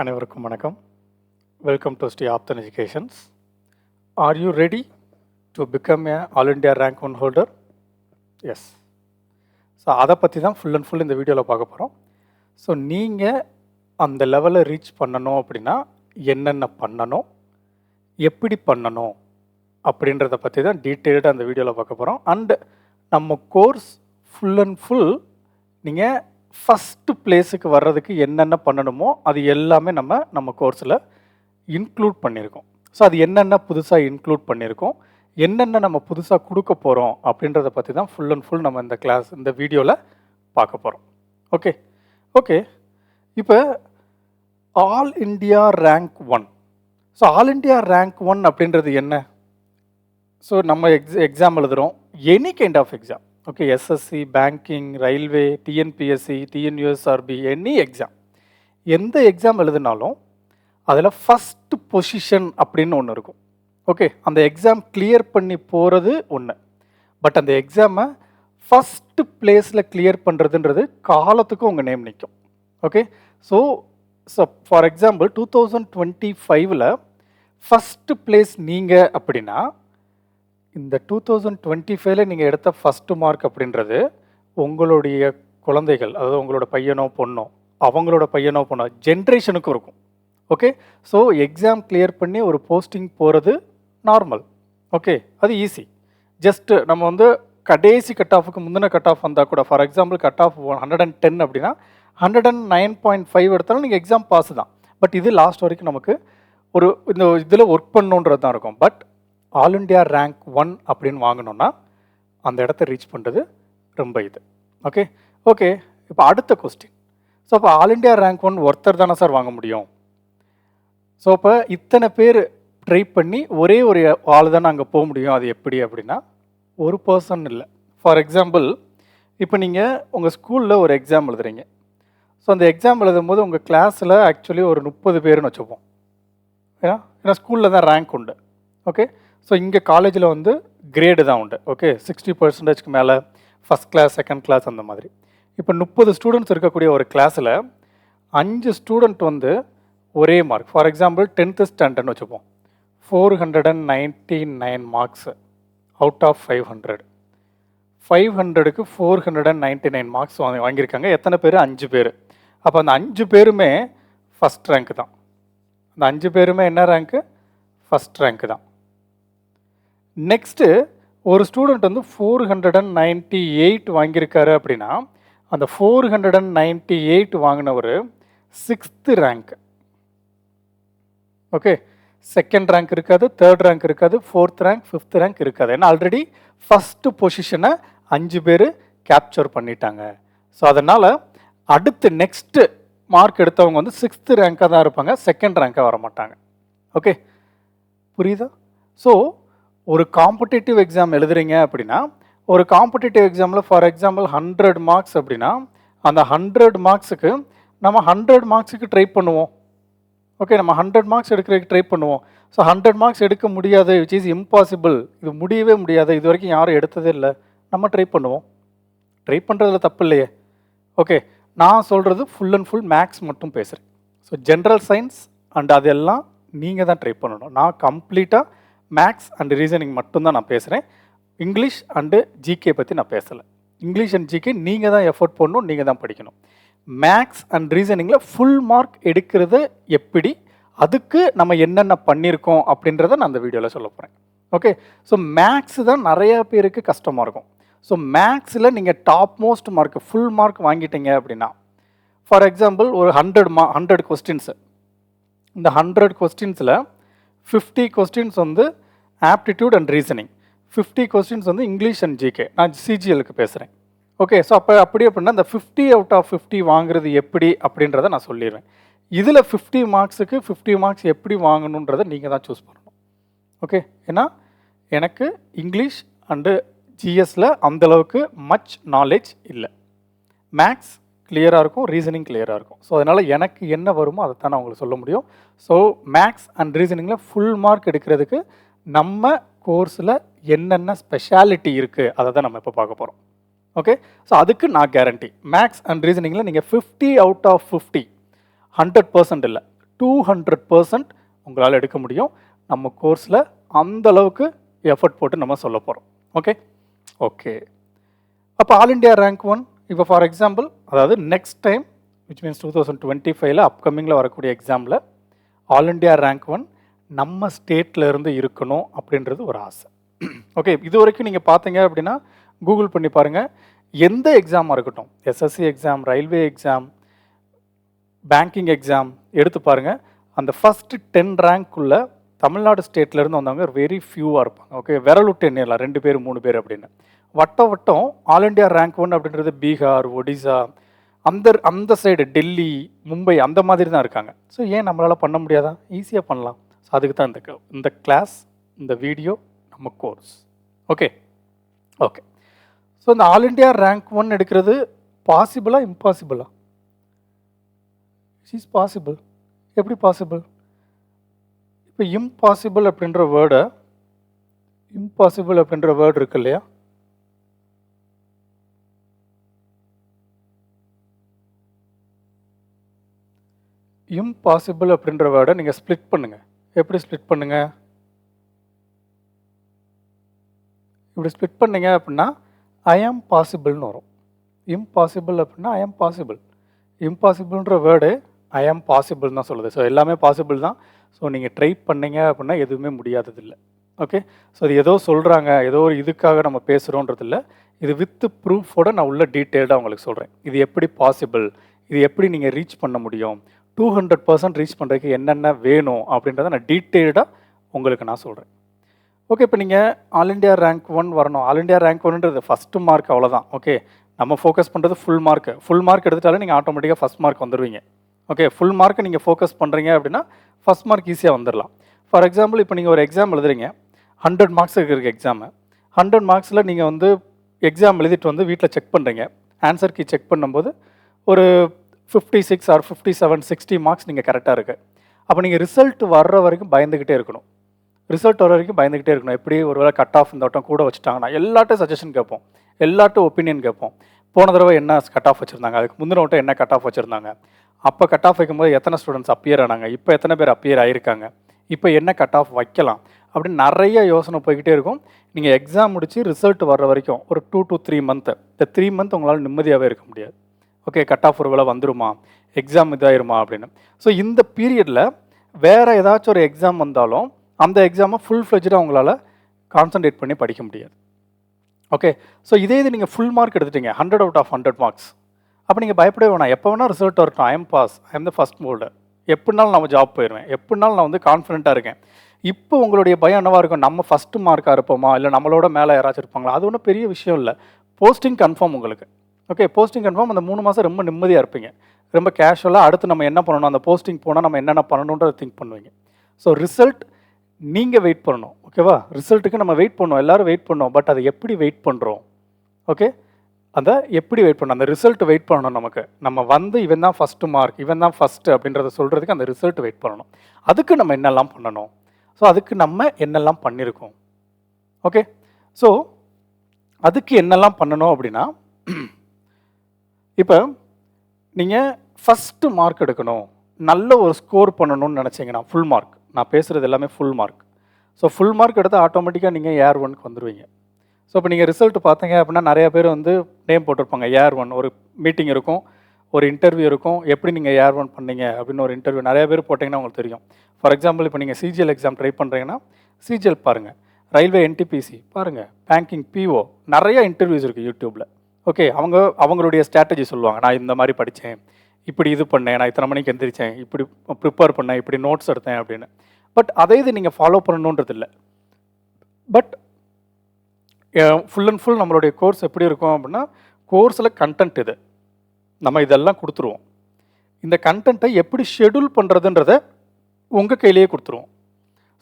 அனைவருக்கும் வணக்கம். Welcome to Shri Aapthan educations. Are you ready to become a all India rank one holder? Yes. So அதை பற்றி தான் full and full இந்த வீடியோவில் பார்க்க போகிறோம். ஸோ நீங்கள் அந்த லெவலை ரீச் பண்ணணும் அப்படின்னா என்னென்ன பண்ணணும், எப்படி பண்ணணும் அப்படின்றத பற்றி தான் டீட்டெயில்டாக அந்த வீடியோவில் பார்க்க போகிறோம். அண்டு நம்ம கோர்ஸ் ஃபுல் அண்ட் ஃபுல் நீங்கள் ஃபஸ்ட்டு பிளேஸுக்கு வர்றதுக்கு என்னென்ன பண்ணணுமோ அது எல்லாமே நம்ம கோர்ஸில் இன்க்ளூட் பண்ணியிருக்கோம். ஸோ அது என்னென்ன புதுசாக இன்க்ளூட் பண்ணியிருக்கோம், என்னென்ன நம்ம புதுசாக கொடுக்க போகிறோம் அப்படின்றத பற்றி தான் ஃபுல் அண்ட் ஃபுல் நம்ம இந்த வீடியோவில் பார்க்க போகிறோம். ஓகே ஓகே இப்போ all India rank 1. So all India rank 1 அப்படின்றது என்ன? ஸோ நம்ம எக்ஸாம் எழுதுகிறோம், any kind of exam. Okay, SSC, banking, railway, TNPSC, TNUSRB, any exam. எந்த எக்ஸாம் எழுதினாலும் அதில் ஃபஸ்ட்டு பொசிஷன் அப்படின்னு ஒன்று இருக்கும். ஓகே, அந்த எக்ஸாம் கிளியர் பண்ணி போகிறது ஒன்று. பட் அந்த எக்ஸாமை ஃபஸ்ட்டு பிளேஸில் கிளியர் பண்ணுறதுன்றது காலத்துக்கும் உங்கள் நேம் நிற்கும். Okay, so for example 2025 first place நீங்கள் அப்படின்னா இந்த 2025 நீங்கள் எடுத்த ஃபஸ்ட்டு மார்க் அப்படின்றது உங்களுடைய குழந்தைகள், அதாவது உங்களோட பையனோ பொண்ணோ, அவங்களோட பையனோ பொண்ணோ, ஜென்ரேஷனுக்கும் இருக்கும். ஓகே, ஸோ எக்ஸாம் கிளியர் பண்ணி ஒரு போஸ்டிங் போகிறது நார்மல். ஓகே, அது ஈஸி. ஜஸ்ட்டு நம்ம கடைசி கட் ஆஃபுக்கு முந்தின கட் ஆஃப் வந்தால் கூட, ஃபார் எக்ஸாம்பிள் கட் ஆஃப் 110 அப்படின்னா 109.5 எடுத்தாலும் நீங்கள் எக்ஸாம் பாஸ் தான். பட் இது லாஸ்ட் வரைக்கும் நமக்கு இந்த இதில் ஒர்க் பண்ணணுன்றது தான் இருக்கும். பட் ஆல் இண்டியா ரேங்க் 1 அப்படின்னு வாங்கணும்னா அந்த இடத்த ரீச் பண்ணுறது ரொம்ப இது. ஓகே ஓகே இப்போ அடுத்த கொஸ்டின். ஸோ இப்போ ஆல் இண்டியா ரேங்க் 1 ஒருத்தர் தானே சார் வாங்க முடியும்? ஸோ இப்போ இத்தனை பேர் ட்ரை பண்ணி ஒரே ஒரு ஆள் தானே அங்கே போக முடியும். அது எப்படி அப்படின்னா ஒரு பர்சன் இல்லை. ஃபார் எக்ஸாம்பிள் இப்போ நீங்கள் உங்கள் ஸ்கூலில் ஒரு எக்ஸாம் எழுதுறீங்க. ஸோ அந்த எக்ஸாம் எழுதும் போது உங்கள் கிளாஸில் ஆக்சுவலி ஒரு 30 பேர்னு வச்சுப்போம். ஏன்னா ஸ்கூலில் தான் ரேங்க் உண்டு. ஓகே, ஸோ இங்கே காலேஜில் கிரேடு தான் உண்டு. ஓகே, 60% மேலே ஃபஸ்ட் கிளாஸ், செகண்ட் கிளாஸ் அந்த மாதிரி. இப்போ 30 ஸ்டூடெண்ட்ஸ் இருக்கக்கூடிய ஒரு கிளாஸில் 5 ஸ்டூடெண்ட் ஒரே மார்க். ஃபார் எக்ஸாம்பிள் 10th ஸ்டாண்டர்ட்னு வச்சுப்போம், 499 மார்க்ஸ் அவுட் ஆஃப் 500. 500க்கு 499 மார்க்ஸ் வாங்கியிருக்காங்க. எத்தனை பேர்? 5 பேர். அப்போ அந்த 5 பேருமே ஃபஸ்ட் ரேங்க் தான். அந்த 5 பேருமே என்ன ரேங்க்கு? ஃபஸ்ட் ரேங்க் தான். நெக்ஸ்ட்டு ஒரு ஸ்டூடெண்ட் 498 வாங்கியிருக்காரு அப்படின்னா அந்த 498 வாங்கினவர் 6th rank. Okay, second rank இருக்காது, தேர்ட் ரேங்க் இருக்காது, 4th ரேங்க், 5th ரேங்க் இருக்காது. ஏன்னா ஆல்ரெடி ஃபஸ்ட்டு பொசிஷனை 5 பேர் கேப்சர் பண்ணிட்டாங்க. ஸோ அதனால் அடுத்து நெக்ஸ்ட்டு மார்க் எடுத்தவங்க 6th ரேங்காக தான் இருப்பாங்க, செகண்ட் ரேங்காக வர மாட்டாங்க. ஓகே, புரியுதா? ஸோ ஒரு காம்படிட்டிவ் எக்ஸாம் எழுதுறீங்க அப்படின்னா, ஒரு காம்படிட்டிவ் எக்ஸாமில் ஃபார் எக்ஸாம்பிள் 100 மார்க்ஸ் அப்படின்னா அந்த 100 மார்க்ஸுக்கு நம்ம 100 மார்க்ஸுக்கு ட்ரை பண்ணுவோம். ஓகே, நம்ம 100 மார்க்ஸ் எடுக்கிறதுக்கு ட்ரை பண்ணுவோம். ஸோ 100 மார்க்ஸ் எடுக்க முடியாது, விச் இஸ் இம்பாசிபிள். இது முடியவே முடியாது, இது வரைக்கும் யாரும் எடுத்ததே இல்லை. நம்ம ட்ரை பண்ணுவோம். ட்ரை பண்ணுறதுல தப்பு இல்லையே. ஓகே, நான் சொல்கிறது ஃபுல் அண்ட் ஃபுல் மேக்ஸ் மட்டும் பேசுகிறேன். ஸோ ஜென்ரல் சயின்ஸ் அண்ட் அதெல்லாம் நீங்கள் தான் ட்ரை பண்ணணும். நான் கம்ப்ளீட்டாக மேக்ஸ் அண்ட் ரீசனிங் மட்டும்தான் நான் பேசுகிறேன். இங்கிலீஷ் அண்டு ஜிகே பற்றி நான் பேசலை. இங்கிலீஷ் அண்ட் ஜிகே நீங்கள் தான் எஃபோர்ட் பண்ணணும், நீங்கள் தான் படிக்கணும். மேக்ஸ் அண்ட் ரீசனிங்கில் ஃபுல் மார்க் எடுக்கிறது எப்படி, அதுக்கு நம்ம என்னென்ன பண்ணியிருக்கோம் அப்படின்றத நான் அந்த வீடியோவில் சொல்ல போகிறேன். ஓகே, ஸோ மேக்ஸ் தான் நிறையா பேருக்கு கஷ்டமாக இருக்கும். ஸோ மேக்ஸில் நீங்கள் top most mark, full mark வாங்கிட்டீங்க அப்படின்னா, ஃபார் எக்ஸாம்பிள் ஒரு 100 கொஸ்டின்ஸு. இந்த 100 கொஸ்டின்ஸில் 50 questions aptitude and reasoning, 50 questions English and GK. நான் சிஜிஎலுக்கு பேசுகிறேன். ஓகே, ஸோ அப்படி அப்படின்னா இந்த 50 அவுட் ஆஃப் 50 வாங்குறது எப்படி அப்படின்றத நான் சொல்லிடுவேன். இதில் 50 மார்க்ஸுக்கு 50 மார்க்ஸ் எப்படி வாங்கணுன்றதை நீங்கள் தான் சூஸ் பண்ணணும். ஓகே, ஏன்னா எனக்கு இங்கிலீஷ் அண்டு ஜிஎஸில் அந்தளவுக்கு மச் நாலேஜ் இல்லை. மேக்ஸ் கிளியராக இருக்கும், ரீசனிங் கிளியராக இருக்கும். ஸோ அதனால் எனக்கு என்ன வருமோ அதை தான் நான் உங்களுக்கு சொல்ல முடியும். ஸோ மேக்ஸ் அண்ட் ரீசனிங்கில் ஃபுல் மார்க் எடுக்கிறதுக்கு நம்ம கோர்ஸில் என்னென்ன ஸ்பெஷாலிட்டி இருக்குது அதை தான் நம்ம இப்போ பார்க்க போகிறோம். ஓகே, ஸோ அதுக்கு நான் கேரண்டி. மேக்ஸ் அண்ட் ரீசனிங்கில் நீங்கள் 50 அவுட் ஆஃப் 50 100% இல்லை, 200% உங்களால் எடுக்க முடியும். நம்ம கோர்ஸில் அந்த அளவுக்கு எஃபர்ட் போட்டு நம்ம சொல்ல போகிறோம். ஓகே. அப்போ ஆல் இண்டியா ரேங்க் 1 இப்போ ஃபார் எக்ஸாம்பிள், அதாவது நெக்ஸ்ட் டைம் விச் மீன்ஸ் 2025 அப்கமிங்கில் வரக்கூடிய எக்ஸாமில் ஆல் இண்டியா ரேங்க் 1 நம்ம ஸ்டேட்டில் இருந்து இருக்கணும் அப்படின்றது ஒரு ஆசை. ஓகே, இது வரைக்கும் நீங்கள் பார்த்தீங்க அப்படின்னா கூகுள் பண்ணி பாருங்கள், எந்த எக்ஸாமாக இருக்கட்டும், SSC exam, railway exam, banking exam எடுத்து பாருங்கள், அந்த ஃபஸ்ட்டு 10 ரேங்க்குள்ளே தமிழ்நாடு ஸ்டேட்லேருந்து வந்தவங்க வெரி ஃபியூவாக இருப்பாங்க. ஓகே, விரலுட்டு எண்ணிடலாம் 2 பேர் 3 பேர் அப்படின்னு. வட்டம் ஆல் இண்டியா ரேங்க் 1 அப்படின்றது பீகார், ஒடிசா, அந்த சைடு டெல்லி, மும்பை அந்த மாதிரி தான் இருக்காங்க. ஸோ ஏன் நம்மளால் பண்ண முடியாதா? ஈஸியாக பண்ணலாம். ஸோ அதுக்கு தான் இந்த கிளாஸ், இந்த வீடியோ, நம்ம கோர்ஸ். ஓகே. ஸோ இந்த ஆல் இண்டியா ரேங்க் 1 எடுக்கிறது பாசிபிளா இம்பாசிபிளா? Is possible. எப்படி பாசிபிள்? இப்போ இம்பாசிபிள் அப்படின்ற வேர்டு இருக்கு இல்லையா? இம்பாசிபிள் அப்படின்ற வேர்டை நீங்கள் ஸ்ப்ளிட் பண்ணுங்க. எப்படி ஸ்ப்ளிட் பண்ணுங்க? இப்படி ஸ்ப்ளிட் பண்ணீங்க அப்படின்னா ஐ ஆம் பாசிபிள்னு வரும். இம்பாசிபிள் அப்படின்னா ஐ ஆம் பாசிபிள். இம்பாசிபிள்ன்ற வேர்டு ஐ ஆம் பாசிபிள் தான் சொல்லுது. ஸோ எல்லாமே பாசிபிள் தான். ஸோ நீங்கள் ட்ரை பண்ணீங்க அப்படின்னா எதுவுமே முடியாதது இல்லை. ஓகே. ஸோ அது ஏதோ சொல்கிறாங்க, ஏதோ ஒரு இதுக்காக நம்ம பேசுகிறோன்றது இல்லை. இது வித் ப்ரூஃபோட நான் உள்ள டீட்டெயில்டாக உங்களுக்கு சொல்கிறேன். இது எப்படி பாசிபிள், இது எப்படி நீங்கள் ரீச் பண்ண முடியும், 200% ரீச் பண்ணுறதுக்கு என்னென்ன வேணும் அப்படின்றத நான் டீட்டெயில்டாக உங்களுக்கு நான் சொல்கிறேன். ஓகே. இப்போ நீங்கள் ஆல் இண்டியா ரேங்க் 1 வரணும். ஆல் இண்டியா ரேங்க் 1ன்றது ஃபஸ்ட்டு மார்க், அவ்வளோதான். ஓகே, நம்ம ஃபோக்கஸ் பண்ணுறது ஃபுல் மார்க் எடுத்துட்டாலே நீங்கள் ஆட்டோமேட்டிக்காக ஃபஸ்ட் மார்க் வந்துடுவீங்க. ஓகே, ஃபுல் மார்க்கை நீங்கள் ஃபோக்கஸ் பண்ணுறீங்க அப்படின்னா ஃபஸ்ட் மார்க் ஈஸியாக வந்துடலாம். ஃபார் எக்ஸாம்பிள், இப்போ நீங்கள் ஒரு எக்ஸாம் எழுதுறீங்க, 100 மார்க்ஸ் இருக்கிற எக்ஸாமு. 100 மார்க்ஸில் நீங்கள் வந்து எக்ஸாம் எழுதிட்டு வந்து வீட்டில் செக் பண்ணுறீங்க. ஆன்சர் கீ செக் பண்ணும்போது ஒரு 56 ஆர் 57, 60 மார்க்ஸ் நீங்கள் கரெக்டாக இருக்குது. அப்போ நீங்கள் ரிசல்ட் வர்ற வரைக்கும் பயந்துக்கிட்டே இருக்கணும். எப்படி ஒருவேளை கட் ஆஃப் இந்த வட்டம் கூட வச்சுட்டாங்கன்னா எல்லாட்டும் சஜஷன் கேட்போம், எல்லாட்டும் ஒப்பீனியன் கேட்போம். போன தடவை என்ன கட் ஆஃப் வச்சுருந்தாங்க, அதுக்கு முந்தின வட்டம் என்ன கட் ஆஃப் வச்சுருந்தாங்க, அப்போ கட் ஆஃப் வைக்கும்போது எத்தனை ஸ்டூடெண்ட்ஸ் அப்பியர் ஆனாங்க, இப்போ எத்தனை பேர் அப்பியர் ஆகிருக்காங்க, இப்போ என்ன கட் ஆஃப் வைக்கலாம் அப்படின்னு நிறைய யோசனை போய்கிட்டே இருக்கும். நீங்கள் எக்ஸாம் முடித்து ரிசல்ட் வர்ற வரைக்கும் ஒரு 2 to 3 மந்த்து, இந்த 3 மந்த் உங்களால் நிம்மதியாகவே இருக்க முடியாது. ஓகே, கட் ஆஃப் ஒரு வேளை வந்துருமா, எக்ஸாம் இதாயிருமா அப்படின்னு. ஸோ இந்த பீரியடில் வேறு ஏதாச்சும் ஒரு எக்ஸாம் வந்தாலும் அந்த எக்ஸாமை ஃபுல் ஃப்ளெஜ்டாக உங்களால் கான்சன்ட்ரேட் பண்ணி படிக்க முடியாது. ஓகே. ஸோ இதே இது நீங்கள் ஃபுல் மார்க் எடுத்துட்டீங்க, 100 out of 100 மார்க்ஸ், அப்போ நீங்கள் பயப்படவே வேணாம். எப்போ வேணால் ரிசல்ட் வரட்டும், I am pass, I am the first holder, எப்படினாலும் நம்ம ஜாப் போயிடுவேன், எப்படினாலும் நான் வந்து கான்ஃபிடென்ட்டாக இருக்கேன். இப்போ உங்களுடைய பயம் என்னவாக இருக்கும், நம்ம ஃபஸ்ட்டு மார்க்காக இருப்போமா, இல்லை நம்மளோட மேலே யாராச்சும் இருப்பாங்களா? அது ஒன்றும் பெரிய விஷயம் இல்லை. போஸ்டிங் கன்ஃபார்ம் உங்களுக்கு. Okay, posting confirm. அந்த 3 மாதம் ரொம்ப நிம்மதியாக இருப்பீங்க, ரொம்ப கேஷுவலாக அடுத்து நம்ம என்ன பண்ணணும், அந்த போஸ்டிங் போனால் நம்ம என்னென்ன பண்ணணுன்றதை திங்க் பண்ணுவீங்க. ஸோ ரிசல்ட் நீங்கள் வெயிட் பண்ணணும். ஓகேவா, ரிசல்ட்டுக்கு நம்ம வெயிட் பண்ணோம், எல்லோரும் வெயிட் பண்ணோம். பட் அதை எப்படி வெயிட் பண்ணுறோம்? ஓகே, அந்த எப்படி வெயிட் பண்ணணும், அந்த ரிசல்ட் வெயிட் பண்ணணும். நமக்கு நம்ம வந்து இவன் தான் ஃபஸ்ட்டு மார்க், இவன் தான் ஃபஸ்ட்டு அப்படின்றத சொல்கிறதுக்கு அந்த ரிசல்ட் வெயிட் பண்ணணும். அதுக்கு நம்ம என்னெல்லாம் பண்ணணும், ஸோ அதுக்கு நம்ம என்னெல்லாம் பண்ணியிருக்கோம். ஓகே, ஸோ அதுக்கு என்னெல்லாம் பண்ணணும் அப்படின்னா, இப்போ நீங்கள் ஃபஸ்ட்டு மார்க் எடுக்கணும், நல்ல ஒரு ஸ்கோர் பண்ணணும்னு நினச்சிங்கன்னா ஃபுல் மார்க், நான் பேசுகிறது எல்லாமே full mark. So full mark எடுத்தால் ஆட்டோமேட்டிக்காக நீங்கள் ஏர் 1க்கு வந்துடுவீங்க. ஸோ இப்போ நீங்கள் ரிசல்ட் பார்த்தீங்க அப்படின்னா நிறைய பேர் வந்து நேம் போட்டிருப்பாங்க ஏர் 1. ஒரு மீட்டிங் இருக்கும், ஒரு இன்டர்வியூ இருக்கும், எப்படி நீங்கள் ஏர் 1 பண்ணீங்க அப்படின்னு ஒரு இன்டர்வியூ நிறைய பேர் போட்டிங்கன்னா உங்களுக்கு தெரியும். ஃபார் எக்ஸாம்பிள், இப்போ நீங்கள் சிஜிஎல் எக்ஸாம் ட்ரை பண்ணுறீங்கன்னா சிஜிஎல் பாருங்கள், ரயில்வே என்டிபிசி பாருங்கள், பேங்கிங் பிஓ, நிறைய இன்டர்வியூஸ் இருக்குது யூடியூப்பில். ஓகே, அவங்களுடைய ஸ்ட்ராட்டஜி சொல்லுவாங்க, நான் இந்த மாதிரி படித்தேன், இப்படி இது பண்ணேன், நான் இத்தனை மணிக்கு எந்திரிச்சேன், இப்படி ப்ரிப்பேர் பண்ணேன், இப்படி நோட்ஸ் எடுத்தேன் அப்படின்னு. பட் அதே இது நீங்கள் ஃபாலோ பண்ணணுன்றது இல்லை. பட் ஃபுல் அண்ட் ஃபுல் நம்மளுடைய கோர்ஸ் எப்படி இருக்கும் அப்படின்னா, கோர்ஸில் கண்டென்ட் இது நம்ம இதெல்லாம் கொடுத்துருவோம். இந்த கண்டென்ட்டை எப்படி ஷெடியூல் பண்ணுறதுன்றதை உங்கள் கையிலேயே கொடுத்துருவோம்.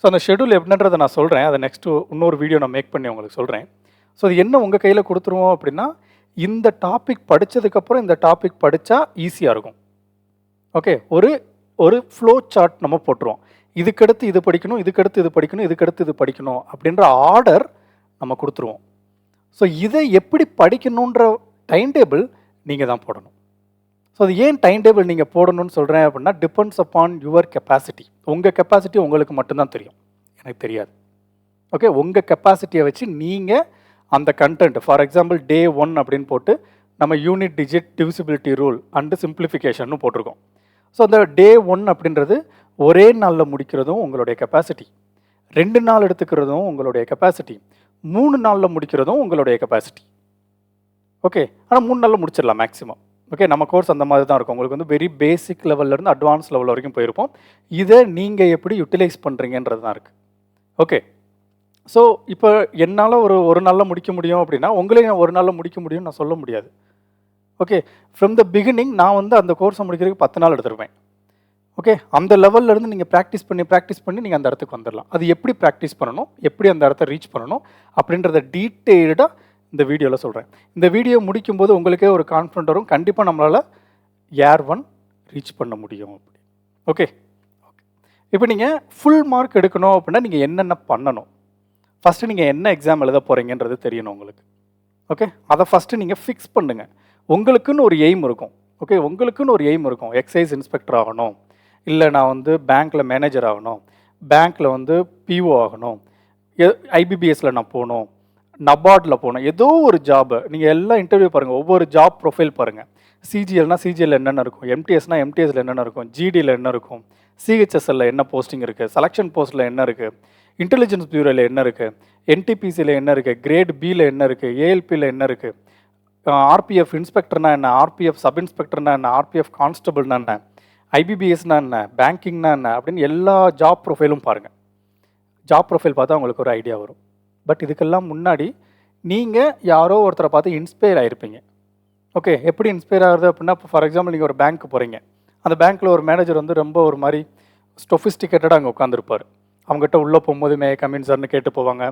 ஸோ அந்த ஷெடியூல் எப்படின்றதை நான் சொல்கிறேன், அதை நெக்ஸ்ட்டு இன்னொரு வீடியோ நான் மேக் பண்ணி உங்களுக்கு சொல்கிறேன். ஸோ அது என்ன உங்கள் கையில் கொடுத்துருவோம் அப்படின்னா, இந்த டாபிக் படித்ததுக்கப்புறம் இந்த டாபிக் படித்தா ஈஸியாக இருக்கும். ஓகே, ஒரு ஃப்ளோ சார்ட் நம்ம போட்டுருவோம். இதுக்கடுத்து இது படிக்கணும், இதுக்கடுத்து இது படிக்கணும், இதுக்கடுத்து இது படிக்கணும் அப்படின்ற ஆர்டர் நம்ம கொடுத்துருவோம். ஸோ இதை எப்படி படிக்கணுன்ற டைம் டேபிள் நீங்கள் தான் போடணும். ஸோ அது ஏன் டைம் டேபிள் நீங்கள் போடணும்னு சொல்கிறேன் அப்படின்னா, டிபெண்ட்ஸ் அப்பான் யுவர் கெப்பாசிட்டி. உங்கள் கெப்பாசிட்டி உங்களுக்கு மட்டும்தான் தெரியும், எனக்கு தெரியாது. ஓகே, உங்கள் கெப்பாசிட்டியை வச்சு நீங்கள் அந்த கண்டென்ட், ஃபார் எக்ஸாம்பிள் டே 1 அப்படின்னு போட்டு நம்ம unit digit divisibility rule and simplification போட்டிருக்கோம். ஸோ அந்த டே 1 அப்படின்றது ஒரே நாளில் முடிக்கிறதும் உங்களுடைய கெப்பாசிட்டி, 2 நாள் எடுத்துக்கிறதும் உங்களுடைய கெப்பாசிட்டி, 3 நாளில் முடிக்கிறதும் உங்களுடைய கெப்பாசிட்டி. ஓகே, ஆனால் 3 நாளில் முடிச்சிடலாம் மேக்ஸிமம். ஓகே, நம்ம கோர்ஸ் அந்த மாதிரி தான் இருக்கும். உங்களுக்கு வந்து வெரி பேசிக் லெவல்லேருந்து அட்வான்ஸ் லெவல் வரைக்கும் போயிருப்போம். இதை நீங்கள் எப்படி யூட்டிலைஸ் பண்ணுறீங்கன்றது தான் இருக்குது. ஓகே, ஸோ இப்போ என்னால் ஒரு நாளில் முடிக்க முடியும் அப்படின்னா உங்களையும் ஒரு நாளில் முடிக்க முடியும்னு நான் சொல்ல முடியாது. ஓகே, ஃப்ரம் த பிகினிங் நான் வந்து அந்த கோர்ஸை முடிக்கிறதுக்கு 10 நாள் எடுத்துருப்பேன். ஓகே, அந்த லெவல்லேருந்து நீங்கள் ப்ராக்டிஸ் பண்ணி நீங்கள் அந்த இடத்துக்கு வந்துடலாம். அது எப்படி ப்ராக்டிஸ் பண்ணணும், எப்படி அந்த இடத்த ரீச் பண்ணணும் அப்படின்றத டீட்டெயில்டாக இந்த வீடியோவில் சொல்கிறேன். இந்த வீடியோ முடிக்கும்போது உங்களுக்கே ஒரு கான்ஃபிடென்ட் வரும், கண்டிப்பாக நம்மளால் ஏர் 1 ரீச் பண்ண முடியும் அப்படி. ஓகே, இப்போ நீங்கள் ஃபுல் மார்க் எடுக்கணும் அப்படின்னா நீங்கள் என்னென்ன பண்ணணும், ஃபஸ்ட்டு நீங்கள் என்ன எக்ஸாம் எழுத போகிறீங்கன்றது தெரியணும் உங்களுக்கு. ஓகே, அதை ஃபஸ்ட்டு நீங்கள் ஃபிக்ஸ் பண்ணுங்கள். உங்களுக்குன்னு ஒரு எய்ம் இருக்கும். ஓகே, உங்களுக்குன்னு ஒரு எய்ம் இருக்கும். எக்ஸைஸ் இன்ஸ்பெக்டர் ஆகணும், இல்லை நான் வந்து பேங்க்கில் மேனேஜர் ஆகணும், பேங்க்கில் வந்து பிஓ ஆகணும், ஐபிபிஎஸ்சில் நான் போகணும், நபார்டில் போகணும், ஏதோ ஒரு ஜாபு. நீங்கள் எல்லாம் இன்டர்வியூ பாருங்கள், ஒவ்வொரு ஜாப் ப்ரொஃபைல் பாருங்கள். சிஜிஎல்னா சிஜிஎல் என்னென்ன இருக்கும், எம்டிஎஸ்னா எம்டிஎஸ்ல என்னென்ன இருக்கும், ஜிடியில் என்ன இருக்கும், சிஹெச்எஸ்எல்ல என்ன போஸ்டிங் இருக்குது, செலெக்ஷன் போஸ்ட்டில் என்ன இருக்குது, இன்டெலிஜென்ஸ் பியூரோவில் என்ன இருக்குது, என்டிபிசியில் என்ன இருக்குது, கிரேட் பியில் என்ன இருக்குது, ஏஎல்பியில் என்ன இருக்குது, ஆர்பிஎஃப் இன்ஸ்பெக்டர்னா என்ன, ஆர்பிஎஃப் சப் இன்ஸ்பெக்டர்னா என்ன, ஆர்பிஎஃப் கான்ஸ்டபிள்னா என்ன, ஐபிபிஎஸ்னா என்ன, பேங்கிங்னா என்ன அப்படின்னு எல்லா ஜாப் ப்ரொஃபைலும் பாருங்கள். ஜாப் ப்ரொஃபைல் பார்த்தா உங்களுக்கு ஒரு ஐடியா வரும். பட் இதுக்கெல்லாம் முன்னாடி நீங்கள் யாரோ ஒருத்தரை பார்த்து இன்ஸ்பயர் ஆகிருப்பீங்க. ஓகே, எப்படி இன்ஸ்பயர் ஆகுது அப்படின்னா, இப்போ ஃபார் எக்ஸாம்பிள் நீங்கள் ஒரு பேங்க்கு போகிறீங்க, அந்த பேங்க்கில் ஒரு மேனேஜர் வந்து ரொம்ப ஒரு மாதிரி ஸ்டொஃபிஸ்டிகேட்டடாக அங்கே உட்காந்துருப்பார். அவங்ககிட்ட உள்ளே போகும்போது மே கமின் சார்னு கேட்டு போவாங்க,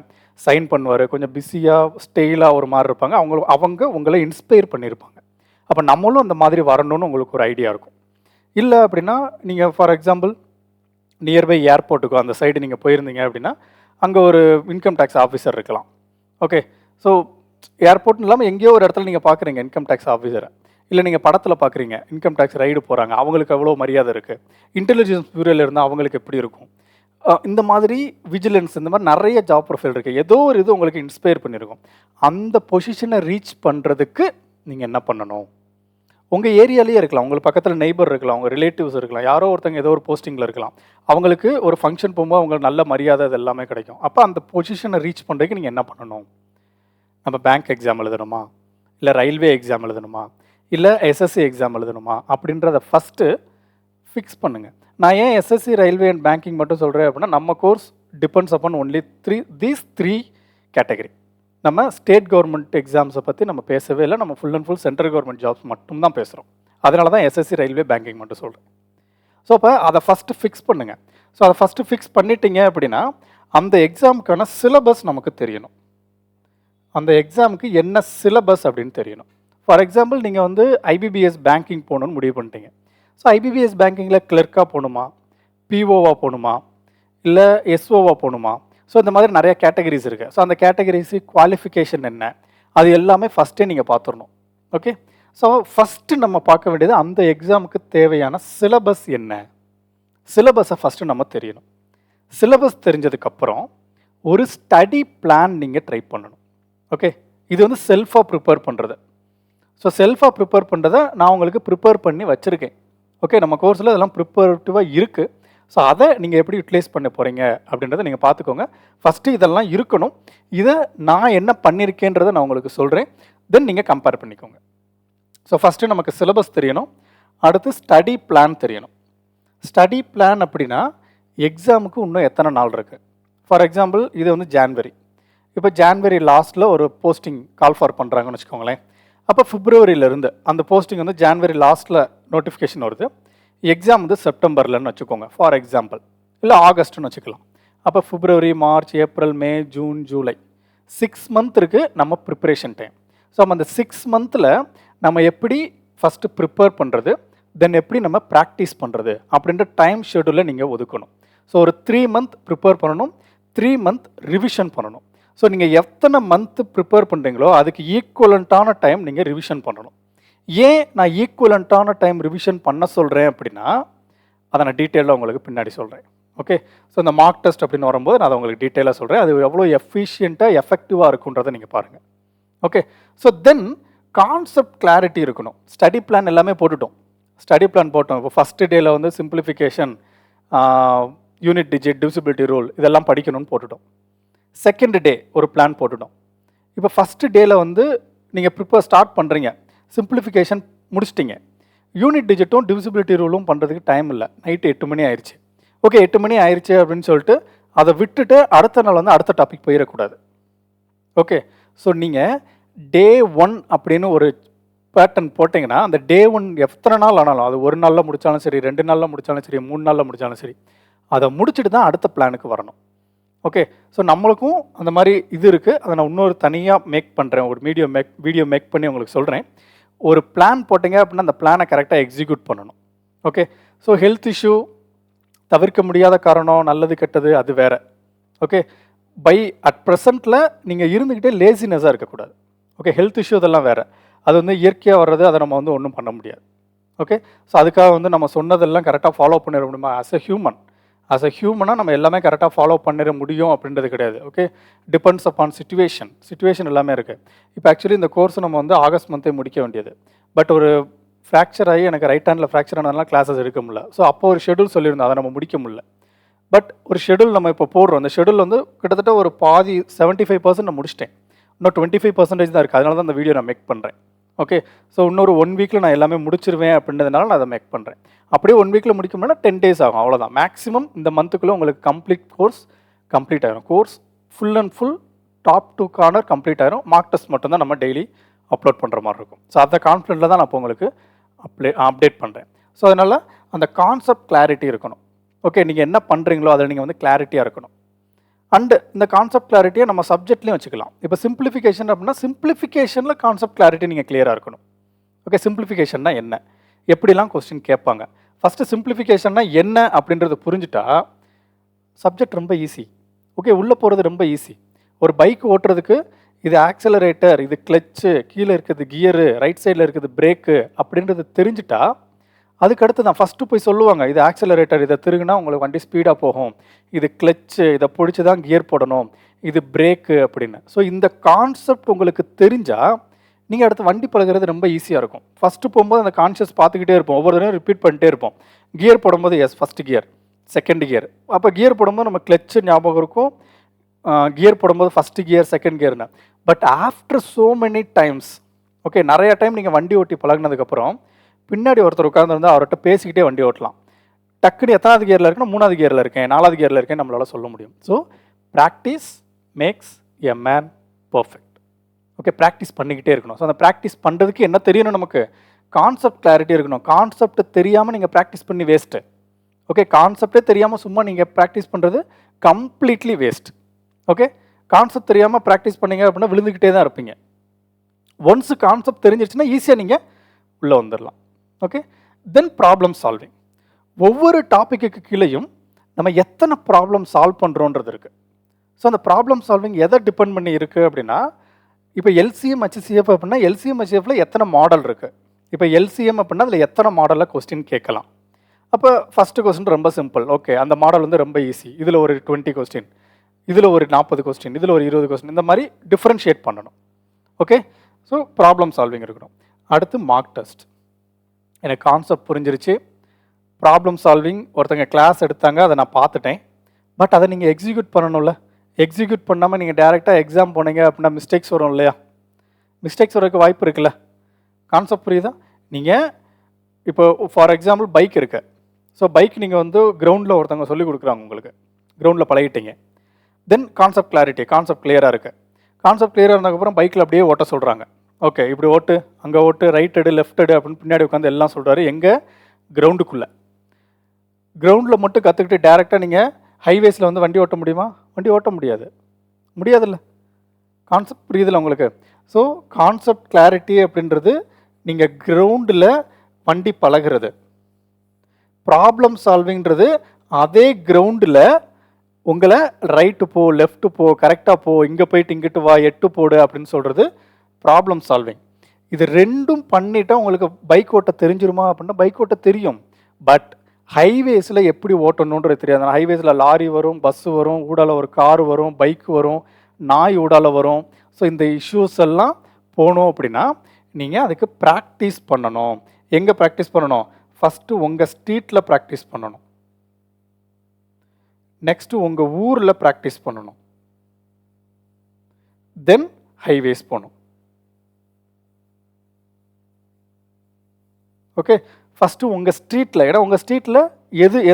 சைன் பண்ணுவார், கொஞ்சம் பிஸியாக ஸ்டெயிலாக ஒரு மாதிரி இருப்பாங்க. அவங்க உங்களை இன்ஸ்பயர் பண்ணியிருப்பாங்க. அப்போ நம்மளும் அந்த மாதிரி வரணும்னு உங்களுக்கு ஒரு ஐடியா இருக்கும். இல்லை அப்படின்னா நீங்கள் ஃபார் எக்ஸாம்பிள் நியர்பை ஏர்போர்ட்டுக்கோ அந்த சைடு நீங்கள் போயிருந்தீங்க அப்படின்னா அங்கே ஒரு இன்கம் டேக்ஸ் ஆஃபீஸர் இருக்கலாம். ஓகே, ஸோ ஏர்போர்ட்னு இல்லாமல் எங்கேயோ ஒரு இடத்துல நீங்கள் பார்க்குறீங்க இன்கம் டேக்ஸ் ஆஃபீஸரை, இல்லை நீங்கள் படத்தில் பார்க்குறீங்க இன்கம் டேக்ஸ் ரைடு போகிறாங்க, அவங்களுக்கு எவ்வளோ மரியாதை இருக்குது, இன்டெலிஜென்ஸ் பியூரோவில் இருந்தால் அவங்களுக்கு எப்படி இருக்கும், இந்த மாதிரி விஜிலன்ஸ், இந்த மாதிரி நிறைய ஜாப் ப்ரொஃபைல் இருக்குது. ஏதோ ஒரு இது உங்களுக்கு இன்ஸ்பயர் பண்ணியிருக்கும். அந்த பொசிஷனை ரீச் பண்ணுறதுக்கு நீங்கள் என்ன பண்ணணும், உங்கள் ஏரியாலேயே இருக்கலாம், உங்களுக்கு பக்கத்தில் நெய்பர் இருக்கலாம், உங்கள் ரிலேட்டிவ்ஸ் இருக்கலாம், யாரோ ஒருத்தங்க ஏதோ ஒரு போஸ்டிங்கில் இருக்கலாம், அவங்களுக்கு ஒரு ஃபங்க்ஷன் போகும்போது அவங்களுக்கு நல்ல மரியாதை அது எல்லாமே கிடைக்கும். அப்போ அந்த பொசிஷனை ரீச் பண்ணுறதுக்கு நீங்கள் என்ன பண்ணணும், நம்ம பேங்க் எக்ஸாம் எழுதணுமா, இல்லை ரயில்வே எக்ஸாம் எழுதணுமா, இல்லை எஸ்எஸ்சி எக்ஸாம் எழுதணுமா அப்படின்றத ஃபஸ்ட்டு ஃபிக்ஸ் பண்ணுங்கள். நான் ஏன் எஸ்எஸ்சி ரயில்வே அண்ட் பேங்கிங் மட்டும் சொல்கிறேன் அப்படின்னா, நம்ம course depends upon only these three category. நம்ம ஸ்டேட் கவர்மெண்ட் எக்ஸாம்ஸை பற்றி நம்ம பேசவே இல்லை, நம்ம full and full central government jobs மட்டும் தான் பேசுகிறோம். அதனால தான் எஸ்எஸ்சி ரயில்வே பேங்கிங் மட்டும் சொல்கிறேன். ஸோ அப்போ அதை ஃபஸ்ட்டு ஃபிக்ஸ் பண்ணுங்கள். ஸோ அதை ஃபஸ்ட்டு ஃபிக்ஸ் பண்ணிட்டீங்க அப்படின்னா அந்த எக்ஸாமுக்கான சிலபஸ் நமக்கு தெரியணும். அந்த எக்ஸாமுக்கு என்ன சிலபஸ் அப்படின்னு தெரியணும். ஃபார் எக்ஸாம்பிள் நீங்கள் வந்து ஐபிபிஎஸ் பேங்கிங் போகணுன்னு முடிவு பண்ணிட்டீங்க. ஸோ ஐபிபிஎஸ் பேங்கிங்கில் கிளர்க்காக போகணுமா, பிஓவாக போகணுமா, இல்லை எஸ்ஓவாக போகணுமா, ஸோ இந்த மாதிரி நிறைய கேட்டகரிஸ் இருக்குது. ஸோ அந்த கேட்டகரிஸு குவாலிஃபிகேஷன் என்ன, அது எல்லாமே ஃபஸ்ட்டே நீங்கள் பார்த்துடணும். ஓகே, ஸோ ஃபஸ்ட்டு நம்ம பார்க்க வேண்டியது அந்த எக்ஸாமுக்கு தேவையான சிலபஸ் என்ன, சிலபஸை ஃபஸ்ட்டு நம்ம தெரியணும். சிலபஸ் தெரிஞ்சதுக்கப்புறம் ஒரு ஸ்டடி பிளான் நீங்கள் ட்ரை பண்ணணும். ஓகே, இது வந்து செல்ஃபாக ப்ரிப்பேர் பண்ணுறது. ஸோ செல்ஃபாக ப்ரிப்பேர் பண்ணுறதை நான் உங்களுக்கு ப்ரிப்பேர் பண்ணி வச்சுருக்கேன். ஓகே, நம்ம கோர்ஸில் இதெல்லாம் ப்ரிப்பேர்ட்டிவாக இருக்குது. ஸோ அதை நீங்கள் எப்படி யூட்டிலைஸ் பண்ண போகிறீங்க அப்படின்றத நீங்கள் பார்த்துக்கோங்க. ஃபஸ்ட்டு இதெல்லாம் இருக்கணும். இதை நான் என்ன பண்ணியிருக்கேன்றதை நான் உங்களுக்கு சொல்கிறேன், தென் நீங்கள் கம்பேர் பண்ணிக்கோங்க. ஸோ ஃபஸ்ட்டு நமக்கு சிலபஸ் தெரியணும், அடுத்து ஸ்டடி பிளான் தெரியணும். ஸ்டடி பிளான் அப்படின்னா எக்ஸாமுக்கு இன்னும் எத்தனை நாள் இருக்குது. ஃபார் எக்ஸாம்பிள் இது வந்து ஜான்வரி, இப்போ ஜான்வரி லாஸ்ட்டில் ஒரு போஸ்டிங் கால் ஃபார் பண்ணுறாங்கன்னு வச்சுக்கோங்களேன். அப்போ பிப்ரவரியிலேருந்து அந்த போஸ்டிங் வந்து ஜான்வரி லாஸ்ட்டில் நோட்டிஃபிகேஷன் வருது, எக்ஸாம் வந்து செப்டம்பர்லன்னு வச்சுக்கோங்க ஃபார் எக்ஸாம்பிள், இல்லை ஆகஸ்ட்னு வச்சுக்கலாம். அப்போ பிப்ரவரி, மார்ச், ஏப்ரல், மே, ஜூன், ஜூலை 6 மந்த் இருக்குது நம்ம ப்ரிப்பரேஷன் டைம். ஸோ நம்ம அந்த 6 மந்தில் நம்ம எப்படி ஃபஸ்ட்டு ப்ரிப்பேர் பண்ணுறது, தென் எப்படி நம்ம ப்ராக்டிஸ் பண்ணுறது அப்படின்ற டைம் ஷெடியூலில் நீங்கள் ஒதுக்கணும். ஸோ ஒரு 3 மந்த் ப்ரிப்பேர் பண்ணணும், 3 மந்த் ரிவிஷன் பண்ணணும். ஸோ நீங்கள் எத்தனை மந்த்து ப்ரிப்பேர் பண்ணுறீங்களோ அதுக்கு ஈக்குவலண்ட்டான டைம் நீங்கள் ரிவிஷன் பண்ணணும். ஏன் நான் ஈக்குவலண்ட்டான டைம் ரிவிஷன் பண்ண சொல்கிறேன் அப்படின்னா அதை நான் டீட்டெயிலாக உங்களுக்கு பின்னாடி சொல்கிறேன். ஓகே, ஸோ இந்த மார்க் டெஸ்ட் அப்படின்னு வரும்போது நான் அதை உங்களுக்கு டீட்டெயிலாக சொல்கிறேன். அது எவ்வளோ எஃபிஷியண்ட்டாக எஃபெக்டிவாக இருக்குன்றதை நீங்கள் பாருங்கள். Okay, so then concept clarity இருக்கணும். ஸ்டடி பிளான் எல்லாமே போட்டுட்டோம். ஸ்டடி பிளான் போட்டோம். இப்போ ஃபஸ்ட்டு டேயில் வந்து simplification, unit digit, divisibility rule இதெல்லாம் படிக்கணும்னு போட்டுட்டோம். செகண்ட் டே ஒரு பிளான் போட்டுட்டோம். இப்போ ஃபஸ்ட்டு டேயில் வந்து நீங்கள் ஸ்டார்ட் பண்ணுறீங்க, சிம்பிளிஃபிகேஷன் முடிச்சிட்டிங்க. யூனிட் டிஜிட்டும் டிவிசிபிலிட்டி ரூலும் பண்ணுறதுக்கு டைம் இல்லை. நைட்டு 8 மணி ஆயிடுச்சு. ஓகே, 8 மணி ஆயிடுச்சு அப்படின்னு சொல்லிட்டு அதை விட்டுட்டு அடுத்த நாள் வந்து அடுத்த டாபிக் போயிடக்கூடாது. ஓகே, ஸோ நீங்கள் டே 1 அப்படின்னு ஒரு பேட்டர்ன் போட்டிங்கன்னா அந்த டே 1 எத்தனை நாள் ஆனாலும், அது ஒரு நாளில் முடித்தாலும் சரி, 2 நாளில் முடித்தாலும் சரி, 3 நாளில் முடித்தாலும் சரி, அதை முடிச்சுட்டு தான் அடுத்த பிளானுக்கு வரணும். ஓகே, ஸோ நம்மளுக்கும் அந்த மாதிரி இது இருக்குது. அதை நான் இன்னொரு தனியாக மேக் பண்ணுறேன், ஒரு வீடியோ மேக் பண்ணி உங்களுக்கு சொல்கிறேன். ஒரு பிளான் போட்டிங்க அப்படின்னா அந்த பிளானை கரெக்டாக எக்ஸிக்யூட் பண்ணணும். ஓகே, ஸோ ஹெல்த் இஷ்யூ தவிர்க்க முடியாத காரணம், நல்லது கெட்டது அது வேறு. ஓகே, அட் ப்ரெசண்ட்டில் நீங்கள் இருந்துக்கிட்டே லேசினஸாக இருக்கக்கூடாது. ஓகே, ஹெல்த் இஷ்யூ இதெல்லாம் வேறு. அது வந்து இயற்கையாக வர்றது, அதை நம்ம வந்து ஒன்றும் பண்ண முடியாது. ஓகே, ஸோ அதுக்காக வந்து நம்ம சொன்னதெல்லாம் கரெக்டாக ஃபாலோ பண்ணிட முடியுமா? ஆஸ் அ ஹியூமனாக நம்ம எல்லாமே கரெக்டாக ஃபாலோ பண்ணிட முடியும் அப்படின்றது கிடையாது. ஓகே, டிபெண்ட்ஸ் அப்பான் சுச்சுவேஷன் எல்லாமே இருக்குது. இப்போ ஆக்சுவலி இந்த கோர்ஸ் நம்ம வந்து ஆகஸ்ட் மந்த்தே முடிக்க வேண்டியது. பட் ஒரு ஃப்ராக்சர் ஆகி எனக்கு ரைட் ஹேண்டில் ஃப்ராக்சர் ஆனதுனால கிளாஸஸ் எடுக்க முடியல. ஸோ அப்போ ஒரு ஷெடியூல் சொல்லியிருந்தோம், அதை நம்ம முடிக்க முடியல. பட் ஒரு ஷெடியூல் நம்ம இப்போ போடுறோம். அந்த ஷெடியூல் வந்து கிட்டத்தட்ட ஒரு பாதி 75% நான் முடிச்சிட்டேன். இன்னும் 25% தான் இருக்குது. அதனால தான் அந்த வீடியோ நான் மேக் பண்ணுறேன். ஓகே, ஸோ இன்னொரு 1 வீக்கில் நான் எல்லாமே முடிச்சிருவேன் அப்படின்றதுனால நான் அதை மேக் பண்ணுறேன். அப்படியே 1 வீக்கில் முடிக்க முடியும்னா 10 days ஆகும், அவ்வளோதான். மேக்ஸிமம் இந்த மந்த்துக்குள்ளே உங்களுக்கு கம்ப்ளீட் ஆகிடும். Course full and full top to corner complete ஆகிடும். மார்க் டெஸ்ட் மட்டும்தான் நம்ம டெய்லி அப்லோட் பண்ணுற மாதிரி இருக்கும். ஸோ அந்த கான்ஃபிடென்ட்டில் தான் நான் இப்போ உங்களுக்கு அப்டேட் பண்ணுறேன். ஸோ அதனால் அந்த கான்செப்ட் கிளாரிட்டி இருக்கணும். ஓகே, நீங்கள் என்ன பண்ணுறீங்களோ அதில் நீங்கள் வந்து கிளாரிட்டியாக இருக்கணும். அண்டு இந்த கான்செப்ட் கிளாரிட்டியை நம்ம சப்ஜெக்ட்லேயும் வச்சுக்கலாம். இப்போ சிம்பிளிஃபிகேஷன் அப்படின்னா சிம்பிளிஃபிகேஷனில் கான்செப்ட் கிளாரிட்டி நீங்கள் கிளியராக இருக்கணும். ஓகே, சிம்பிளிஃபிகேஷன்னா என்ன, எப்படிலாம் கொஸ்டின் கேட்பாங்க. ஃபஸ்ட்டு சிம்பிளிஃபிகேஷன்னா என்ன அப்படின்றத புரிஞ்சுட்டா சப்ஜெக்ட் ரொம்ப ஈஸி. ஓகே, உள்ளே போகிறது ரொம்ப ஈஸி. ஒரு பைக் ஓட்டுறதுக்கு இது ஆக்சலரேட்டர், இது கிளச்சு, கீழே இருக்குது கியரு, ரைட் சைடில் இருக்குது பிரேக்கு அப்படின்றது தெரிஞ்சுட்டா அதுக்கடுத்து தான் ஃபஸ்ட்டு போய் சொல்லுவாங்க, இது ஆக்சலரேட்டர், இதை திருகுனா உங்களுக்கு வண்டி ஸ்பீடாக போகும், இது கிளச்சு, இதை பிடிச்சி தான் கியர் போடணும், இது பிரேக்கு அப்படின்னு. ஸோ இந்த கான்செப்ட் உங்களுக்கு தெரிஞ்சால் நீங்கள் அடுத்து வண்டி பழகிறது ரொம்ப ஈஸியாக இருக்கும். ஃபஸ்ட்டு போகும்போது அந்த கான்ஷியஸ் பார்த்துக்கிட்டே இருப்போம், ஒவ்வொரு தடவையும் ரிப்பீட் பண்ணிட்டே இருப்போம். கியர் போடும்போது ஃபஸ்ட்டு கியர், செகண்ட் கியர். அப்போ கியர் போடும்போது நம்ம கிளச்சு ஞாபகம் இருக்கும், கியர் போடும்போது ஃபஸ்ட்டு கியர், செகண்ட் கியர்னு. But after so many times, okay, நிறையா டைம் நீங்கள் வண்டி ஓட்டி பழகினதுக்கப்புறம் பின்னாடி ஒருத்தர் உட்காந்துருந்தால் அவர்கிட்ட பேசிக்கிட்டே வண்டி ஓட்டலாம். டக்குன்னு எத்தனாவது கியரில் இருக்குன்னா 3வது கியரில் இருக்கேன், 4வது கியரில் இருக்கேன் நம்மளால் சொல்ல முடியும். So practice makes a man perfect. Okay, practice பண்ணிக்கிட்டே இருக்கணும். ஸோ அந்த ப்ராக்டிஸ் பண்ணுறதுக்கு என்ன தெரியணும், நமக்கு கான்செப்ட் கிளாரிட்டி இருக்கணும். கான்செப்ட் தெரியாமல் நீங்கள் ப்ராக்டிஸ் பண்ணி வேஸ்ட்டு. ஓகே, கான்செப்டே தெரியாமல் சும்மா நீங்கள் ப்ராக்டிஸ் பண்ணுறது கம்ப்ளீட்லி வேஸ்ட். ஓகே, கான்செப்ட் தெரியாமல் ப்ராக்டிஸ் பண்ணிங்க அப்படின்னா விழுந்துக்கிட்டே தான் இருப்பீங்க. ஒன்ஸு கான்செப்ட் தெரிஞ்சிருச்சுன்னா ஈஸியாக நீங்கள் உள்ளே வந்துடலாம். ஓகே, தென் ப்ராப்ளம் சால்விங். ஒவ்வொரு டாப்பிக்கு கீழேயும் நம்ம எத்தனை ப்ராப்ளம் சால்வ் பண்ணுறோன்றது இருக்குது. ஸோ அந்த ப்ராப்ளம் சால்விங் எதை டிபெண்ட் பண்ணி இருக்குது அப்படின்னா, இப்போ எல்சிஎம் ஹெச்சிஎஃப் அப்படின்னா எல்சிஎம் ஹெச்சிஎஃப்ல எத்தனை மாடல் இருக்குது. இப்போ எல்சிஎம் அப்படின்னா அதில் எத்தனை மாடலில் கொஸ்டின் கேட்கலாம். அப்போ ஃபஸ்ட்டு கொஸ்டின் ரொம்ப சிம்பிள். ஓகே, அந்த மாடல் வந்து ரொம்ப ஈஸி. இதில் ஒரு 20 கொஸ்டின், இதில் ஒரு 40 கொஸ்டின், இதில் ஒரு 20 கொஸ்டின், இந்த மாதிரி டிஃப்ரென்ஷியேட் பண்ணணும். ஓகே, ஸோ ப்ராப்ளம் சால்விங் இருக்கணும். அடுத்து மார்க் டெஸ்ட். எனக்கு கான்செப்ட் புரிஞ்சிருச்சு, ப்ராப்ளம் சால்விங் ஒருத்தங்க கிளாஸ் எடுத்தாங்க, அதை நான் பார்த்துட்டேன். பட் அதை நீங்கள் எக்ஸிக்யூட் பண்ணணும்ல. எக்ஸிக்யூட் பண்ணாமல் நீங்கள் டேரெக்டாக எக்ஸாம் போனீங்க அப்படின்னா மிஸ்டேக்ஸ் வரும் இல்லையா? மிஸ்டேக்ஸ் வரதுக்கு வாய்ப்பு இருக்குல்ல. கான்செப்ட் புரியுதா? நீங்கள் இப்போ ஃபார் எக்ஸாம்பிள் பைக் இருக்கு. ஸோ பைக் நீங்கள் வந்து கிரவுண்டில் ஒருத்தவங்க சொல்லிக் கொடுக்குறாங்க, உங்களுக்கு கிரவுண்டில் பழகிட்டீங்க. தென் கான்செப்ட் கிளாரிட்டி, கான்செப்ட் கிளியராக இருக்குது. கான்செப்ட் கிளியராக இருந்ததுக்கப்புறம் பைக்கில் அப்படியே ஓட்ட சொல்கிறாங்க. ஓகே, இப்படி ஓட்டு, அங்கே ஓட்டு, ரைட் எடு, லெஃப்ட் எடு அப்படின்னு பின்னாடி உட்காந்து எல்லாம் சொல்கிறாரு. எங்கே? கிரவுண்டுக்குள்ளே. கிரவுண்டில் மட்டும் கற்றுக்கிட்டு டேரெக்டாக நீங்கள் ஹைவேஸில் வந்து வண்டி ஓட்ட முடியுமா? வண்டி ஓட்ட முடியாதுல்ல. கான்செப்ட் புரியுதில்ல உங்களுக்கு? ஸோ கான்செப்ட் கிளாரிட்டி அப்படின்றது நீங்கள் கிரவுண்டில் வண்டி பழகிறது. ப்ராப்ளம் சால்விங்கிறது அதே கிரவுண்டில் உங்களை ரைட்டு போ, லெஃப்ட்டு போ, கரெக்டாக போ, இங்கே போயிட்டு இங்கிட்டு வா, எட்டு போடு அப்படின்னு சொல்கிறது ப்ராப்ளம் சால்விங். இது ரெண்டும் பண்ணிட்டா உங்களுக்கு பைக் ஓட்ட தெரிஞ்சிருமா அப்படின்னா பைக் ஓட்ட தெரியும். பட் ஹைவேஸில் எப்படி ஓட்டணுன்றது தெரியாது. ஹைவேஸில் லாரி வரும், பஸ்ஸு வரும், ஊடால ஒரு கார் வரும், பைக் வரும், நாய் ஊடால வரும். ஸோ இந்த இஷ்யூஸ் எல்லாம் போகணும் அப்படின்னா நீங்கள் அதுக்கு ப்ராக்டிஸ் பண்ணணும். எங்கே ப்ராக்டிஸ் பண்ணணும்? ஃபஸ்ட்டு உங்கள் ஸ்ட்ரீட்டில் ப்ராக்டிஸ் பண்ணணும். நெக்ஸ்ட்டு உங்கள் ஊரில் ப்ராக்டிஸ் பண்ணணும். தென் ஹைவேஸ் போகணும். ஓகே, ஃபஸ்ட்டு உங்கள் ஸ்ட்ரீட்டில், ஏன்னா உங்கள் ஸ்ட்ரீட்டில்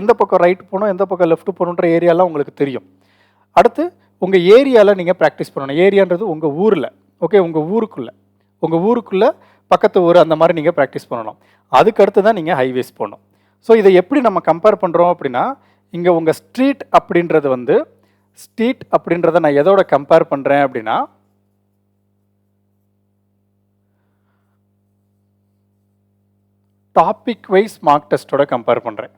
எந்த பக்கம் ரைட் போகணும், எந்த பக்கம் லெஃப்ட் போகணுன்ற ஏரியாலாம் உங்களுக்கு தெரியும். அடுத்து உங்கள் ஏரியாவில் நீங்கள் ப்ராக்டிஸ் பண்ணணும். ஏரியான்றது உங்கள் ஊரில், ஓகே, உங்கள் ஊருக்குள்ளே பக்கத்து ஊர் அந்த மாதிரி நீங்கள் ப்ராக்டிஸ் பண்ணணும். அதுக்கடுத்து தான் நீங்கள் ஹைவேஸ் போகணும். ஸோ இதை எப்படி நம்ம கம்பேர் பண்ணுறோம் அப்படின்னா, இங்கே உங்கள் ஸ்ட்ரீட் அப்படின்றத நான் எதோட கம்பேர் பண்ணுறேன் அப்படின்னா, டாபிக் வைஸ் மார்க் டெஸ்ட்டோட கம்பேர் பண்ணுறேன்.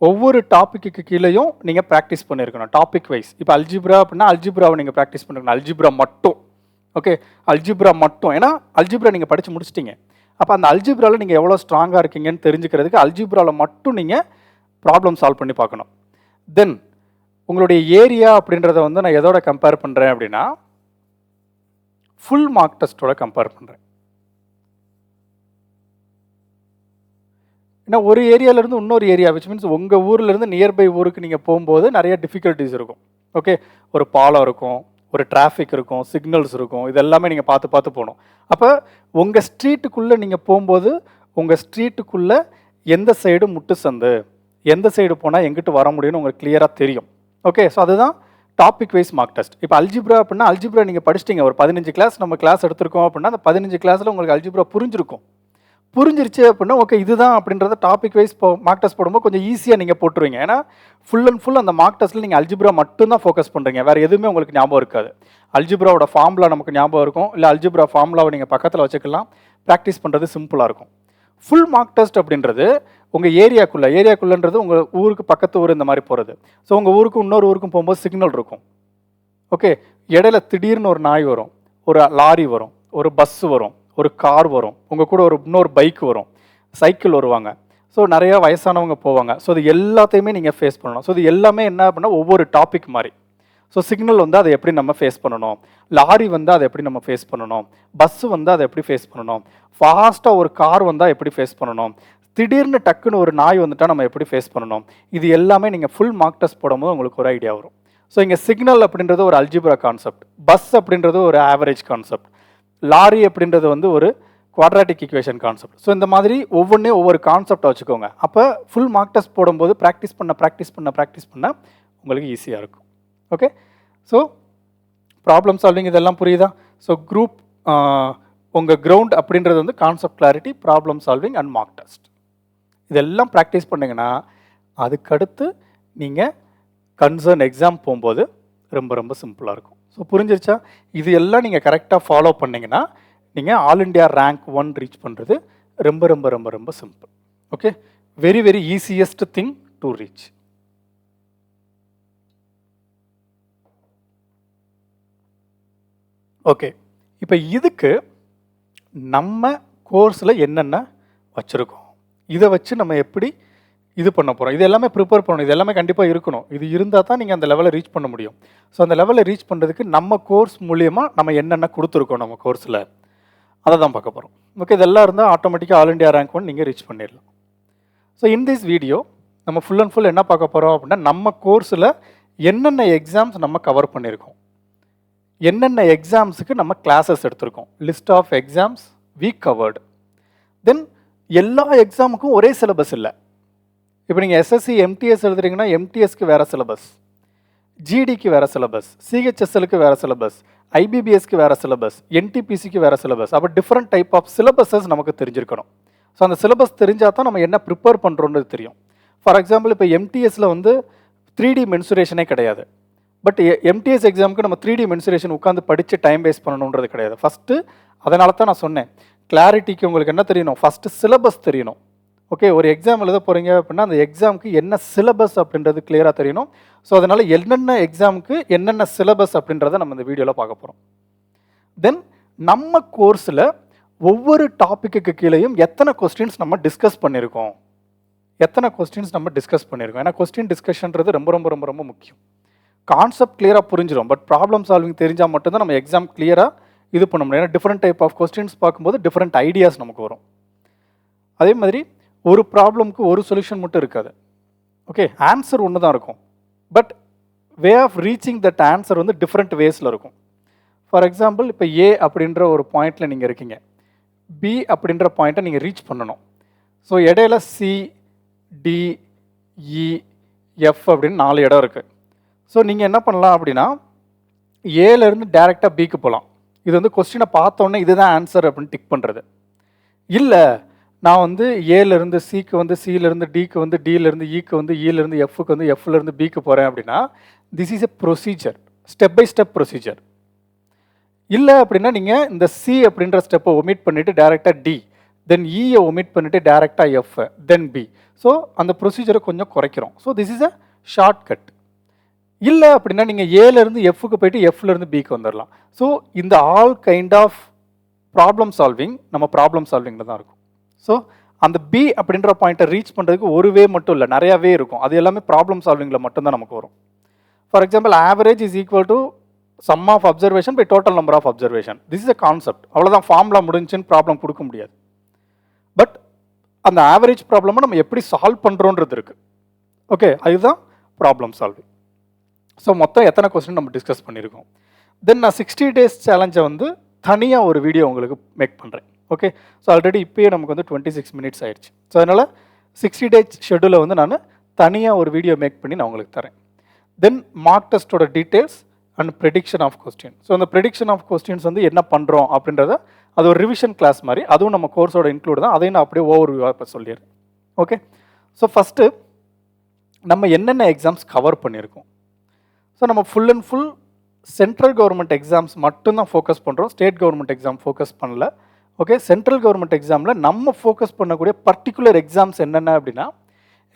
ஒவ்வொரு டாப்பிக்கு கீழேயும் நீங்கள் ப்ராக்டிஸ் பண்ணியிருக்கணும் டாபிக் வைஸ். இப்போ அல்ஜிப்ரா அப்படின்னா அல்ஜிப்ராவை நீங்கள் ப்ராக்டிஸ் பண்ணிருக்கணும். அல்ஜிப்ரா மட்டும், ஓகே, அல்ஜிப்ரா மட்டும். ஏன்னா அல்ஜிப்ரா நீங்கள் படித்து முடிச்சிட்டிங்க. அப்போ அந்த அல்ஜிப்ராவில் நீங்கள் எவ்வளோ ஸ்ட்ராங்காக இருக்கீங்கன்னு தெரிஞ்சுக்கிறதுக்கு அல்ஜிப்ராவில் மட்டும் நீங்கள் ப்ராப்ளம் சால்வ் பண்ணி பார்க்கணும். தென் உங்களுடைய ஏரியா அப்படின்றத வந்து நான் எதோட கம்பேர் பண்ணுறேன் அப்படின்னா, ஃபுல் மார்க் டெஸ்ட்டோட கம்பேர் பண்ணுறேன். ஏன்னா ஒரு ஏரியாவிலேருந்து இன்னொரு ஏரியா, விச் மீன்ஸ் உங்கள் ஊர்லேருந்து நியர்பை ஊருக்கு நீங்கள் போகும்போது நிறைய டிஃபிகல்ட்டிஸ் இருக்கும். ஓகே, ஒரு பாலம் இருக்கும், ஒரு டிராஃபிக் இருக்கும், சிக்னல்ஸ் இருக்கும், இது எல்லாமே நீங்கள் பார்த்து போகணும். அப்போ உங்கள் ஸ்ட்ரீட்டுக்குள்ளே நீங்கள் போகும்போது உங்கள் ஸ்ட்ரீட்டுக்குள்ளே எந்த சைடு முட்டு சந்து, எந்த சைடு போனால் எங்கிட்டு வர முடியும்னு உங்களுக்கு கிளியராக தெரியும். ஓகே, ஸோ அதுதான் டாபிக் வைஸ் மார்க் டெஸ்ட். இப்போ அல்ஜிப்ரா அப்படின்னா அல்ஜிப்ரா நீங்கள் படிச்சிட்டிங்க, ஒரு 15 கிளாஸ் நம்ம கிளாஸ் எடுத்திருக்கோம் அப்படின்னா அந்த 15 கிளாஸில் உங்களுக்கு அல்ஜிப்ரா புரிஞ்சிருச்சு அப்படின்னா ஓகே இதுதான் அப்படின்றத டாபிக் வைஸ் மார்க் டெஸ்ட் போடும்போது கொஞ்சம் ஈஸியாக நீங்கள் போட்டுருவீங்க. ஏன்னா ஃபுல் அண்ட் ஃபுல் அந்த மார்க் டெஸ்ட்டில் நீங்கள் அல்ஜிப்ரா மட்டும்தான் ஃபோக்கஸ் பண்ணுறீங்க, வேறு எதுவுமே உங்களுக்கு ஞாபகம் இருக்காது. அல்ஜிப்ராவோட ஃபார்முலா நமக்கு ஞாபகம் இருக்கும், இல்லை அல்ஜிப்ரா ஃபார்முலாவை நீங்கள் பக்கத்தில் வச்சுக்கலாம், ப்ராக்டிஸ் பண்ணுறது சிம்பிளாக இருக்கும். ஃபுல் மார்க் டெஸ்ட் அப்படின்றது உங்கள் ஏரியாக்குள்ளன்றது உங்கள் ஊருக்கு பக்கத்து ஊர் இந்த மாதிரி போகிறது. ஸோ உங்கள் ஊருக்கும் இன்னொரு ஊருக்கும் போகும்போது சிக்னல் இருக்கும். ஓகே, இடையில திடீர்னு ஒரு நாய் வரும், ஒரு லாரி வரும், ஒரு பஸ்ஸு வரும், ஒரு கார் வரும், உங்கள் கூட இன்னொரு பைக் வரும், சைக்கிள் வருவாங்க. ஸோ நிறையா வயசானவங்க போவாங்க. ஸோ இது எல்லாத்தையுமே நீங்கள் ஃபேஸ் பண்ணணும். ஸோ இது எல்லாமே என்ன அப்படின்னா ஒவ்வொரு டாபிக் மாதிரி. ஸோ சிக்னல் வந்து அதை எப்படி நம்ம ஃபேஸ் பண்ணணும், லாரி வந்து அதை எப்படி நம்ம ஃபேஸ் பண்ணணும், பஸ்ஸு வந்து அதை எப்படி ஃபேஸ் பண்ணணும், ஃபாஸ்ட்டாக ஒரு கார் வந்தால் எப்படி ஃபேஸ் பண்ணணும், திடீர்னு டக்குன்னு ஒரு நாய் வந்துட்டால் நம்ம எப்படி ஃபேஸ் பண்ணணும், இது எல்லாமே நீங்கள் ஃபுல் மார்க் டெஸ்ட் போடும்போது உங்களுக்கு ஒரு ஐடியா வரும். ஸோ இங்கே சிக்னல் அப்படின்றது ஒரு அல்ஜிப்ரா கான்செப்ட், பஸ் அப்படின்றது ஒரு ஆவரேஜ் கான்செப்ட், லாரி அப்படின்றது வந்து ஒரு குவாட்ராட்டிக் ஈக்குவேஷன் கான்செப்ட். ஸோ இந்த மாதிரி ஒவ்வொரு கான்செப்டை வச்சுக்கோங்க. அப்போ ஃபுல் மார்க் டெஸ்ட் போடும்போது ப்ராக்டிஸ் பண்ண உங்களுக்கு ஈஸியாக இருக்கும். ஓகே, ஸோ ப்ராப்ளம் சால்விங் இதெல்லாம் புரியுதா? ஸோ குரூப் உங்கள் கிரவுண்ட் அப்படின்றது வந்து concept clarity, problem solving and mark test. இதெல்லாம் ப்ராக்டிஸ் பண்ணிங்கன்னா அதுக்கடுத்து நீங்கள் கன்சர்ன் எக்ஸாம் போகும்போது ரொம்ப சிம்பிளாக இருக்கும். ஸோ புரிஞ்சிருச்சா? இது எல்லாம் நீங்கள் கரெக்டாக ஃபாலோ பண்ணிங்கன்னா நீங்கள் ஆல் இண்டியா ரேங்க் 1 ரீச் பண்ணுறது ரொம்ப simple. Okay, very easiest thing to reach. Okay, இப்போ இதுக்கு நம்ம கோர்ஸில் என்னென்ன வச்சுருக்கோம், இதை வச்சு நம்ம எப்படி இது பண்ண போகிறோம், இது எல்லாமே ப்ரிப்பேர் பண்ணணும், இது எல்லாமே கண்டிப்பாக இருக்கணும். இது இருந்தால் தான் நீங்கள் அந்த லெவலை ரீச் பண்ண முடியும். ஸோ அந்த லெவலை ரீச் பண்ணுறதுக்கு நம்ம கோர்ஸ் மூலியமாக நம்ம என்னென்ன கொடுத்துருக்கோம் நம்ம கோர்ஸில் அதை தான் பார்க்க போகிறோம். ஓகே, இதெல்லாம் இருந்தால் ஆட்டோமேட்டிக்காக ஆல் இண்டியா ரேங்க் 1 நீங்கள் ரீச் பண்ணிடலாம். ஸோ இன் திஸ் வீடியோ நம்ம ஃபுல் அண்ட் ஃபுல் என்ன பார்க்க போகிறோம் அப்படின்னா, நம்ம கோர்ஸில் என்னென்ன எக்ஸாம்ஸ் நம்ம கவர் பண்ணியிருக்கோம், என்னென்ன எக்ஸாம்ஸுக்கு நம்ம கிளாஸஸ் எடுத்திருக்கோம், list of exams we covered. Then எல்லா எக்ஸாமுக்கும் ஒரே சிலபஸ் இல்லை. இப்போ நீங்கள் எஸ்எஸ்சி எம்டிஎஸ் எழுதுறீங்கன்னா எம்டிஎஸ்க்கு வேறு சிலபஸ், ஜிடிக்கு வேறு சிலபஸ், சிஹெச்எஸ்எலுக்கு வேறு சிலபஸ், ஐபிபிஎஸ்க்கு வேறு சிலபஸ், என்டிபிசிக்கு வேறு சிலபஸ். அப்போ டிஃப்ரெண்ட் டைப் ஆஃப் சிலபஸஸ் நமக்கு தெரிஞ்சிருக்கணும். ஸோ அந்த சிலபஸ் தெரிஞ்சால் தான் நம்ம என்ன ப்ரிப்பேர் பண்ணுறோன்றது தெரியும். ஃபார் எக்ஸாம்பிள் இப்போ எம்டிஎஸில் வந்து 3D மென்சுரேஷனே கிடையாது. பட் எம்டிஎஸ் எக்ஸாமுக்கு நம்ம 3D மென்சுரேஷன் உட்காந்து படித்து டைம் வேஸ்ட் பண்ணணுன்றது கிடையாது. ஃபஸ்ட்டு அதனால தான் நான் சொன்னேன், கிளாரிட்டிக்கு உங்களுக்கு என்ன தெரியணும், ஃபஸ்ட்டு சிலபஸ் தெரியணும். ஓகே, ஒரு எக்ஸாம் எழுத போகிறீங்க அப்படின்னா அந்த எக்ஸாமுக்கு என்ன சிலபஸ் அப்படின்றது கிளியராக தெரியணும். ஸோ அதனால் என்னென்ன எக்ஸாமுக்கு என்னென்ன சிலபஸ் அப்படின்றத நம்ம இந்த வீடியோவில் பார்க்க போகிறோம். தென் நம்ம கோர்ஸில் ஒவ்வொரு டாப்பிக்கு கீழேயும் எத்தனை கொஸ்டின்ஸ் நம்ம டிஸ்கஸ் பண்ணியிருக்கோம், ஏன்னா கொஸ்டின் டிஸ்கஷன்றது ரொம்ப ரொம்ப ரொம்ப ரொம்ப முக்கியம். கான்செப்ட் கிளியராக புரிஞ்சிடும், பட் ப்ராப்ளம் சால்விங் தெரிஞ்சால் மட்டும்தான் நம்ம எக்ஸாம் கிளியராக இது பண்ண முடியும். ஏன்னா டிஃப்ரெண்ட் டைப் ஆஃப் கொஸ்டின்ஸ் பார்க்கும்போது டிஃப்ரெண்ட் ஐடியாஸ் நமக்கு வரும். அதே மாதிரி ஒரு ப்ராப்ளம்க்கு ஒரு சொல்யூஷன் மட்டும் இருக்காது. ஓகே, ஆன்சர் ஒன்று தான் இருக்கும், but way of reaching that answer வந்து டிஃப்ரெண்ட் வேஸில் இருக்கும். ஃபார் எக்ஸாம்பிள், இப்போ ஏ அப்படின்ற ஒரு பாயிண்டில் நீங்கள் இருக்கீங்க, பி அப்படின்ற பாயிண்ட்டை நீங்கள் ரீச் பண்ணணும். ஸோ இடையில சி, டி, இ, எஃப் அப்படின்னு 4 இடம் இருக்குது. ஸோ நீங்கள் என்ன பண்ணலாம் அப்படின்னா, ஏலேருந்து டேரெக்டாக பிக்கு போகலாம். இது வந்து கொஸ்டினை பார்த்தோன்னே இதுதான் ஆன்சர் அப்படின்னு டிக் பண்ணுறது. இல்லை, நான் வந்து ஏலேருந்து சிக்கு வந்து, சியிலேருந்து டிக்கு வந்து, டியிலேருந்து இக்கு வந்து, இலேருந்து எஃப்க்கு வந்து, எஃப்லேருந்து பிக்கு போகிறேன் அப்படின்னா this is a procedure, step by step procedure. இல்லை அப்படின்னா நீங்கள் இந்த சி அப்படின்ற ஸ்டெப்பை ஒமிட் பண்ணிவிட்டு டேரெக்டாக டி, தென் இயை ஒமிட் பண்ணிவிட்டு டேரெக்டாக எஃப், தென் பி. ஸோ அந்த ப்ரொசீஜரை கொஞ்சம் குறைக்கிறோம். So this is a short cut. இல்லை அப்படின்னா நீங்கள் ஏலேருந்து எஃப்க்கு போயிட்டு எஃப்லேருந்து பிக்கு வந்துடலாம். ஸோ இந்த all kind of problem solving நம்ம ப்ராப்ளம் சால்விங்கில் தான் இருக்கும். ஸோ அந்த பி அப்படின்ற பாயிண்ட்டை ரீச் பண்ணுறதுக்கு ஒரு வே மட்டும் இல்லை, நிறையா வே இருக்கும். அது எல்லாமே ப்ராப்ளம் சால்விங்கில் மட்டும்தான் நமக்கு வரும். For example, average is equal to sum of observation by total number of observation. This is a concept. அவ்வளோதான், ஃபார்முலா முடிஞ்சுன்னு ப்ராப்ளம் கொடுக்க முடியாது. பட் அந்த ஆவரேஜ் ப்ராப்ளமை நம்ம எப்படி சால்வ் பண்ணுறோன்றது இருக்குது. ஓகே, அதுதான் ப்ராப்ளம் சால்விங். ஸோ மொத்தம் எத்தனை கொஸ்டின் நம்ம டிஸ்கஸ் பண்ணியிருக்கோம். தென் நான் 60 days சேலஞ்சை வந்து தனியாக ஒரு வீடியோ உங்களுக்கு மேக் பண்ணுறேன். ஓகே, ஸோ ஆல்ரெடி இப்போயே நமக்கு வந்து 26 minutes ஆயிடுச்சு. ஸோ அதனால் 60 days ஷெடியூலை வந்து நான் தனியாக ஒரு வீடியோ மேக் பண்ணி நான் உங்களுக்கு தரேன். தென் மார்க் டெஸ்ட்டோட details and prediction of question. So அந்த ப்ரெடிக்ஷன் ஆஃப் கொஸ்டின்ஸ் வந்து என்ன பண்ணுறோம் அப்படின்றத அது ஒரு ரிவிஷன் கிளாஸ் மாதிரி, அதுவும் நம்ம கோர்ஸோட இன்க்ளூட் தான். அதையும் நான் அப்படியே ஓவர் வியூவாக இப்போ சொல்லிடுறேன். ஓகே, ஸோ ஃபஸ்ட்டு நம்ம என்னென்ன எக்ஸாம்ஸ் கவர் பண்ணியிருக்கோம். ஸோ நம்ம full and full central government exams மட்டும்தான் ஃபோக்கஸ் பண்ணுறோம், ஸ்டேட் கவர்மெண்ட் எக்ஸாம் ஃபோக்கஸ் பண்ணல. ஓகே, சென்ட்ரல் கவர்மெண்ட் எக்ஸாமில் நம்ம ஃபோக்கஸ் பண்ணக்கூடிய பர்டிகுலர் எக்ஸாம்ஸ் என்னென்ன அப்படின்னா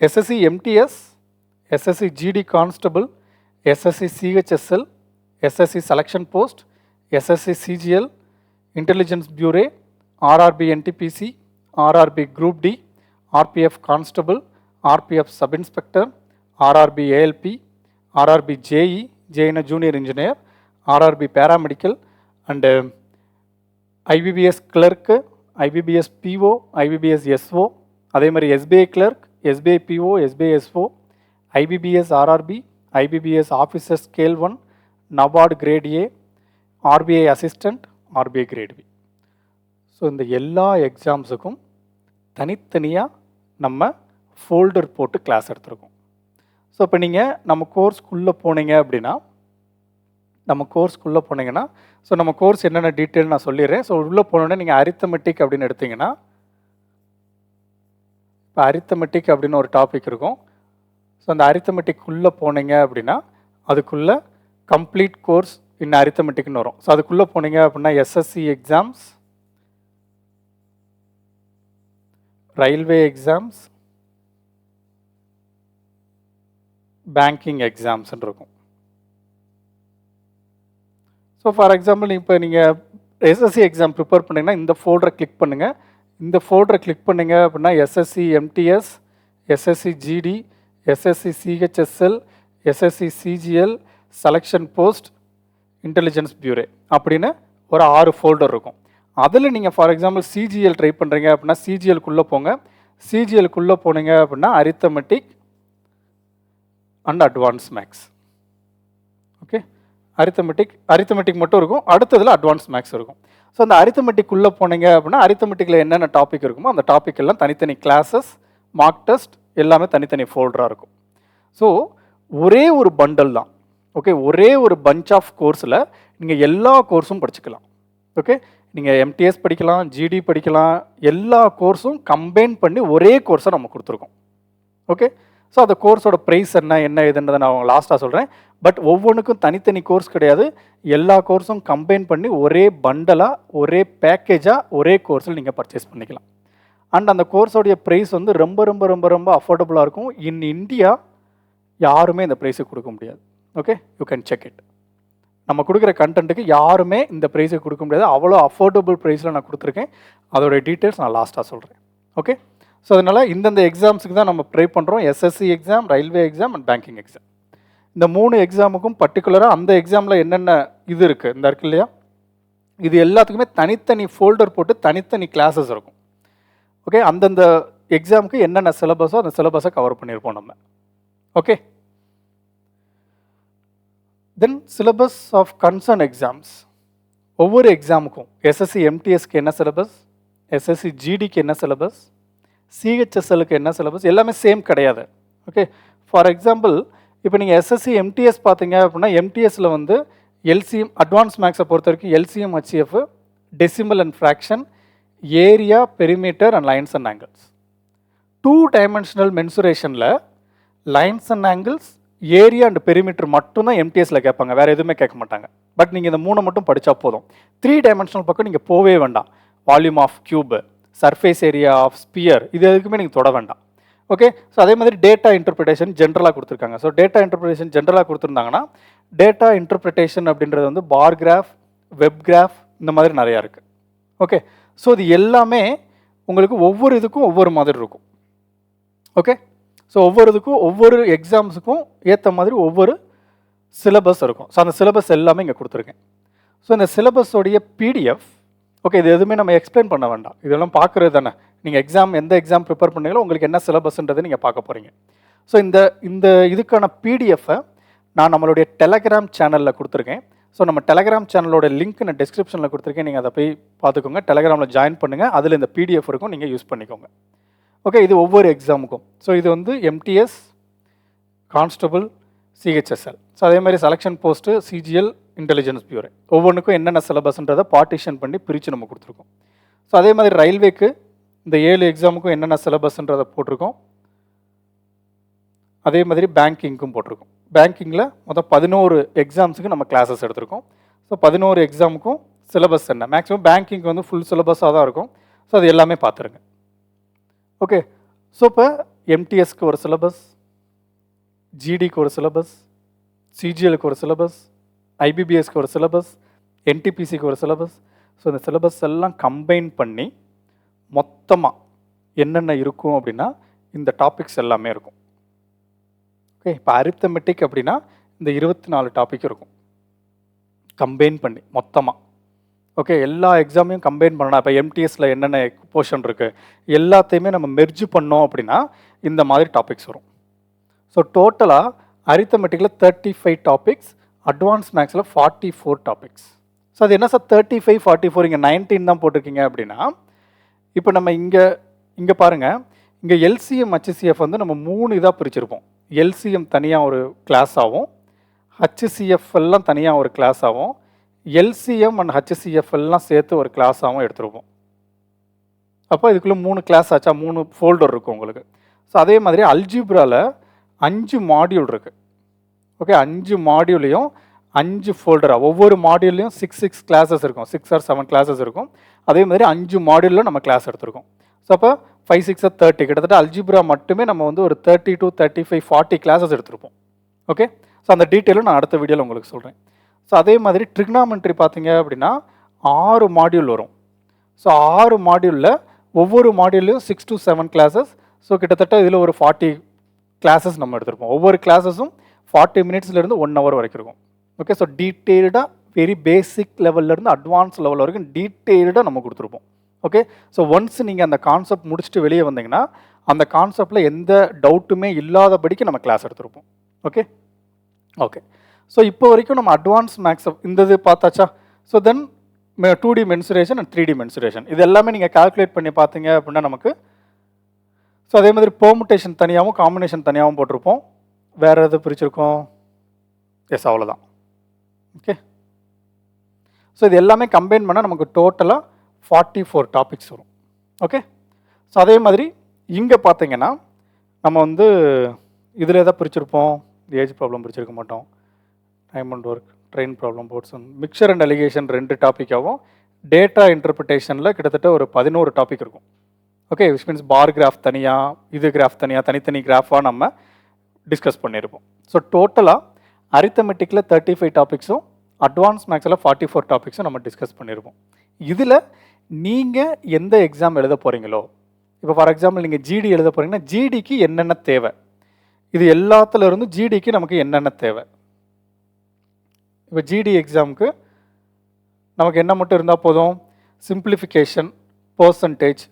SSC MTS, SSC GD constable, SSC CHSL, SSC selection post, SSC CGL, intelligence bureau, RRB NTPC, RRB group D, RPF constable, RPF sub inspector, RRB ALP, RRB JE, ஜேஇன junior engineer, RRB paramedical and IBPS clerk, IBPS PO, IBPS SO, அதே மாதிரி SBI clerk, SBI PO, SBI SO, IBPS RRB, IBPS officer scale 1, NABARD grade A, RBI assistant, RBI grade B. So இந்த எல்லா எக்ஸாம்ஸுக்கும் தனித்தனியாக நம்ம folder போட்டு class எடுத்துருக்கோம். So இப்போ நீங்கள் நம்ம கோர்ஸ்க்குள்ளே போனீங்க அப்படின்னா, ஸோ நம்ம கோர்ஸ் என்னென்ன டீட்டெயில் நான் சொல்லிடுறேன். ஸோ உள்ளே போனோடனே நீங்கள் அரித்தமெட்டிக் அப்படின்னு எடுத்தீங்கன்னா, இப்போ அரித்தமெட்டிக் அப்படின்னு ஒரு டாபிக் இருக்கும். ஸோ அந்த அரித்தமெட்டிக் உள்ளே போனீங்க அப்படின்னா அதுக்குள்ளே கம்ப்ளீட் கோர்ஸ் இன் அரித்தமெட்டிக்னு வரும். ஸோ அதுக்குள்ளே போனீங்க அப்படின்னா SSC exams, railway exams, banking எக்ஸாம்ஸ்ன்னு இருக்கும். ஸோ ஃபார் எக்ஸாம்பிள் இப்போ நீங்கள் எஸ்எஸ்சி எக்ஸாம் ப்ரிப்பேர் பண்ணிங்கன்னா இந்த ஃபோல்டரை கிளிக் பண்ணுங்கள். இந்த ஃபோல்டரை கிளிக் பண்ணிங்க அப்படின்னா SSC MTS, SSC GD, SSC CHSL, SSC CGL, selection post, intelligence bureau அப்படின்னு ஒரு 6 ஃபோல்டர் இருக்கும். அதில் நீங்கள் ஃபார் எக்ஸாம்பிள் சிஜிஎல் ட்ரை பண்ணுறீங்க அப்படின்னா சிஜிஎல்குள்ளே போங்க. சிஜிஎல்குள்ளே போனீங்க அப்படின்னா arithmetic and advance maths. Okay, arithmetic மட்டும் இருக்கும், அடுத்ததில் அட்வான்ஸ் மேக்ஸ் இருக்கும். ஸோ அந்த அரித்தமெட்டிக் உள்ளே போனீங்க அப்படின்னா அரித்தமெட்டிக்கில் என்னென்ன டாபிக் இருக்குமோ அந்த டாபிக் எல்லாம் தனித்தனி கிளாஸஸ், மார்க் டெஸ்ட் எல்லாமே தனித்தனி ஃபோல்டராக இருக்கும். ஸோ ஒரே ஒரு பண்டல் தான். ஓகே, ஒரே ஒரு பஞ்ச் ஆஃப் கோர்ஸில் நீங்கள் எல்லா கோர்ஸும் படிச்சுக்கலாம். ஓகே, நீங்கள் எம்டிஎஸ் படிக்கலாம், ஜிடி படிக்கலாம், எல்லா கோர்ஸும் கம்பைன் பண்ணி ஒரே கோர்ஸை நம்ம கொடுத்துருக்கோம். ஓகே, ஸோ அந்த கோர்ஸோட ப்ரைஸ் என்ன இதுன்றதை நான் லாஸ்ட்டாக சொல்கிறேன். பட் ஒவ்வொன்றுக்கும் தனித்தனி கோர்ஸ் கிடையாது, எல்லா கோர்ஸும் கம்பைன் பண்ணி ஒரே பண்டலாக, ஒரே பேக்கேஜாக, ஒரே கோர்ஸில் நீங்கள் பர்ச்சேஸ் பண்ணிக்கலாம். அண்ட் அந்த கோர்ஸோடைய ப்ரைஸ் வந்து ரொம்ப ரொம்ப ரொம்ப ரொம்ப அஃபோர்டபுளாக இருக்கும். இன் இந்தியா யாருமே இந்த ப்ரைஸுக்கு கொடுக்க முடியாது. Okay, you can check it. நம்ம கொடுக்குற கண்டென்ட்டுக்கு யாருமே இந்த ப்ரைஸை கொடுக்க முடியாது, அவ்வளோ அஃபோர்டபுள் ப்ரைஸில் நான் கொடுத்துருக்கேன். அதோடைய டீட்டெயில்ஸ் நான் லாஸ்ட்டாக சொல்கிறேன். ஓகே, ஸோ அதனால் இந்தந்த எக்ஸாம்ஸுக்கு தான் நம்ம ப்ரை பண்ணுறோம். SSC exam, railway exam and banking exam. இந்த 3 எக்ஸாமுக்கும் பர்டிகுலராக அந்த எக்ஸாமில் என்னென்ன இது இருக்குது, இந்த இருக்கு இல்லையா, இது எல்லாத்துக்குமே தனித்தனி ஃபோல்டர் போட்டு தனித்தனி கிளாஸஸ் இருக்கும். ஓகே, அந்தந்த எக்ஸாமுக்கு என்னென்ன சிலபஸோ அந்த சிலபஸை கவர் பண்ணியிருப்போம் நம்ம. Okay, then syllabus of concern exams. ஒவ்வொரு எக்ஸாமுக்கும் எஸ்எஸ்சி எம்டிஎஸ்க்கு என்ன சிலபஸ், எஸ்எஸ்சி ஜிடிக்கு என்ன சிலபஸ், சிஹெச்எஸ்எலுக்கு என்ன சிலபஸ், எல்லாமே சேம் கிடையாது. ஓகே, ஃபார் எக்ஸாம்பிள் இப்போ நீங்கள் எஸ்எஸ்சி எம்டிஎஸ் பார்த்தீங்க அப்படின்னா எம்டிஎஸ்ல வந்து எல்சிஎம் அட்வான்ஸ் மேக்ஸை பொறுத்த வரைக்கும் LCM HF, decimal and fraction, area, perimeter and lines and angles. 2 dimensional மென்சுரேஷனில் lines and angles, area and perimeter மட்டும்தான் எம்டிஎஸ்ல கேட்பாங்க, வேறு எதுவுமே கேட்க மாட்டாங்க. பட் நீங்கள் இந்த 3 மட்டும் படித்தா போதும். 3 டைமென்ஷனல் பக்கம் நீங்கள் போவே வேண்டாம். Volume of cube, surface area of sphere, இது எதுக்குமே நீங்கள் தொட வேண்டாம். ஓகே, ஸோ அதே மாதிரி டேட்டா இன்டர்பிரிட்டேஷன் ஜென்ரலாக கொடுத்துருக்காங்க. ஸோ டேட்டா இன்டர்பிரிட்டேஷன் ஜென்ரலாக கொடுத்துருந்தாங்கன்னா டேட்டா இன்டர்பிரிட்டேஷன் அப்படின்றது வந்து பார் கிராஃப், வெப் கிராஃப், இந்த மாதிரி நிறையா இருக்குது. ஓகே, ஸோ இது எல்லாமே உங்களுக்கு ஒவ்வொரு இதுக்கும் ஒவ்வொரு மாதிரி இருக்கும். ஓகே, ஸோ ஒவ்வொரு இதுக்கும் ஒவ்வொரு எக்ஸாம்ஸுக்கும் ஏற்ற மாதிரி ஒவ்வொரு சிலபஸ் இருக்கும். ஸோ அந்த சிலபஸ் எல்லாமே இங்கே கொடுத்துருக்கேன். ஸோ இந்த சிலபஸோடைய பிடிஎஃப், ஓகே, இது எதுவுமே நம்ம எக்ஸ்பிளைன் பண்ண வேண்டாம், இதெல்லாம் பார்க்குறது தானே. நீங்கள் எந்த எக்ஸாம் ப்ரிப்பேர் பண்ணீங்களோ உங்களுக்கு என்ன சிலபஸ்ன்றது நீங்கள் பார்க்க போகிறீங்க. ஸோ இந்த இதுக்கான பிடிஎஃப்பை நான் நம்மளுடைய டெலகிராம் சேனலில் கொடுத்துருக்கேன். ஸோ நம்ம டெலகிராம் சேனலோட லிங்க் நான் டிஸ்கிரிப்ஷனில் கொடுத்துருக்கேன், நீங்கள் அதை போய் பார்த்துக்கோங்க. டெலகிராமில் ஜாயின் பண்ணுங்கள், அதில் இந்த பிடிஎஃப் இருக்கும், நீங்கள் யூஸ் பண்ணிக்கோங்க. ஓகே, இது ஒவ்வொரு எக்ஸாமுக்கும். ஸோ இது வந்து எம்டிஎஸ், கான்ஸ்டபிள், சிஹெச்எஸ்எல். ஸோ அதே மாதிரி selection post, CGL, intelligence bureau, ஒவ்வொன்றுக்கும் என்னென்ன சிலபஸ்ன்றதை பார்ட்டிஷன் பண்ணி பிரித்து நம்ம கொடுத்துருக்கோம். ஸோ அதே மாதிரி ரயில்வேக்கு இந்த 7 எக்ஸாமுக்கும் என்னென்ன சிலபஸ்ன்றதை போட்டிருக்கோம். அதே மாதிரி பேங்கிங்க்கும் போட்டிருக்கோம். பேங்கிங்கில் மொத்தம் 11 எக்ஸாம்ஸுக்கு நம்ம கிளாஸஸ் எடுத்திருக்கோம். ஸோ 11 எக்ஸாமுக்கும் சிலபஸ் என்ன, மேக்ஸிமம் பேங்கிங் வந்து ஃபுல் சிலபஸாக தான் இருக்கும். ஸோ அது எல்லாமே பார்த்துருங்க. ஓகே, ஸோ இப்போ எம்டிஎஸ்க்கு ஒரு சிலபஸ், ஜிடிக்கு ஒரு சிலபஸ், சிஜிஎலுக்கு ஒரு சிலபஸ், ஐபிபிஎஸ்க்கு ஒரு சிலபஸ், என்டிபிசிக்கு ஒரு சிலபஸ். ஸோ இந்த சிலபஸ் எல்லாம் கம்பைன் பண்ணி மொத்தமாக என்னென்ன இருக்கும் அப்படின்னா இந்த டாபிக்ஸ் எல்லாமே இருக்கும். ஓகே, இப்போ அரித்தமெட்டிக் அப்படின்னா இந்த 24 டாபிக் இருக்கும் கம்பைன் பண்ணி மொத்தமாக. ஓகே, எல்லா எக்ஸாமையும் கம்பைன் பண்ணலாம். இப்போ எம்டிஎஸில் என்னென்ன போர்ஷன் இருக்குது எல்லாத்தையுமே நம்ம மெர்ஜ் பண்ணோம் அப்படின்னா இந்த மாதிரி டாபிக்ஸ் வரும். ஸோ டோட்டலாக அரித்தமெட்டிக்கில் 35 டாபிக்ஸ், அட்வான்ஸ் மேக்ஸில் 44 டாபிக்ஸ். ஸோ அது என்ன சார் 35, 44, இங்கே 19 தான் போட்டிருக்கீங்க அப்படின்னா, இப்போ நம்ம இங்கே பாருங்கள், இங்கே எல்சிஎம் ஹச்சிசிஎஃப் வந்து நம்ம 3 இதாக பிரிச்சிருப்போம். எல்சிஎம் தனியாக ஒரு கிளாஸ் ஆகும், ஹச்சிசிஎஃப் எல்லாம் தனியாக ஒரு கிளாஸ் ஆகும், எல்சிஎம் அண்ட் ஹச்சிசிஎஃப் எல்லாம் சேர்த்து ஒரு கிளாஸ் ஆகும் எடுத்துருப்போம். அப்போ இதுக்குள்ளே 3 கிளாஸ் ஆச்சா, 3 ஃபோல்டர் இருக்கும் உங்களுக்கு. ஸோ அதே மாதிரி அல்ஜிப்ராவில் 5 மாடியூல் இருக்குது. ஓகே, 5 மாடியூலையும் 5 ஃபோல்டராக, ஒவ்வொரு மாடியூல்லையும் 6 கிளாஸஸ் இருக்கும், 6 or 7 கிளாஸஸ் இருக்கும். அதே மாதிரி 5 மாடியூலில் நம்ம கிளாஸ் எடுத்திருக்கோம். ஸோ அப்போ 5, 6, 30, கிட்டத்தட்ட அல்ஜிப்ரா மட்டுமே நம்ம வந்து ஒரு 30 to 35, 40 கிளாஸஸ் எடுத்திருப்போம். ஓகே, ஸோ அந்த டீட்டெயிலும் நான் அடுத்த வீடியோவில் உங்களுக்கு சொல்கிறேன். ஸோ அதே மாதிரி ட்ரிக்னாமெண்ட்ரி பார்த்தீங்க அப்படின்னா 6 மாடியூல் வரும். ஸோ 6 மாடியூலில் ஒவ்வொரு மாடியூல்லையும் 6 to 7 கிளாஸஸ். ஸோ கிட்டத்தட்ட இதில் ஒரு 40 கிளாஸஸ் நம்ம எடுத்திருப்போம். ஒவ்வொரு கிளாஸஸும் 40 மினிட்ஸ்லேருந்து 1 hour வரைக்கும் இருக்கும். ஓகே, ஸோ டீட்டெயில்டாக வெரி பேசிக் லெவல்லேருந்து அட்வான்ஸ் லெவல் வரைக்கும் டீட்டெயில்டாக நம்ம கொடுத்துருப்போம். ஓகே, ஸோ ஒன்ஸ் நீங்கள் அந்த கான்செப்ட் முடிச்சுட்டு வெளியே வந்தீங்கன்னா அந்த கான்செப்டில் எந்த டவுட்டுமே இல்லாதபடிக்கு நம்ம கிளாஸ் எடுத்திருப்போம். ஓகே ஓகே ஸோ இப்போ வரைக்கும் நம்ம அட்வான்ஸ் மேக்ஸ் இந்த இது பார்த்தாச்சா. So then 2D mensuration and 3D mensuration இது எல்லாமே நீங்கள் கால்குலேட் பண்ணி பார்த்தீங்க அப்படின்னா நமக்கு. ஸோ அதே மாதிரி பெர்முட்டேஷன் தனியாகவும் காம்பினேஷன் தனியாகவும் போட்டிருப்போம். வேறு எது பிரிச்சிருக்கோம்? எஸ், அவ்வளோதான். ஓகே, ஸோ இது எல்லாமே கம்பைன் பண்ணால் நமக்கு டோட்டலாக 44 டாபிக்ஸ் வரும். ஓகே, ஸோ அதே மாதிரி இங்கே பார்த்தீங்கன்னா நம்ம வந்து இதில் எதாவது பிரிச்சிருப்போம், ஏஜ் ப்ராப்ளம் பிரிச்சிருக்க மாட்டோம். Time and work, train problem, boats and mixture and alligation 2 டாப்பிக்காகவும், டேட்டா இன்டர்பிரிட்டேஷனில் கிட்டத்தட்ட ஒரு 11 டாபிக் இருக்கும். Okay, which means bar graph தனியாக, இது கிராஃப் தனியாக, தனித்தனி கிராஃபாக நம்ம டிஸ்கஸ் பண்ணியிருப்போம். ஸோ டோட்டலாக அரித்தமெட்டிக்கில் 35 டாபிக்ஸும், அட்வான்ஸ் மேக்ஸில் 44 டாபிக்ஸும் நம்ம டிஸ்கஸ் பண்ணியிருப்போம். இதில் நீங்கள் எந்த எக்ஸாம் எழுத போகிறீங்களோ, இப்போ ஃபார் எக்ஸாம்பிள் நீங்கள் ஜிடி எழுத போகிறீங்கன்னா ஜிடிக்கு என்னென்ன தேவை, இது எல்லாத்துல இருந்து ஜிடிக்கு நமக்கு என்னென்ன தேவை. இப்போ ஜிடி எக்ஸாமுக்கு நமக்கு என்ன மட்டும் இருந்தால் போதும், simplification, percentage,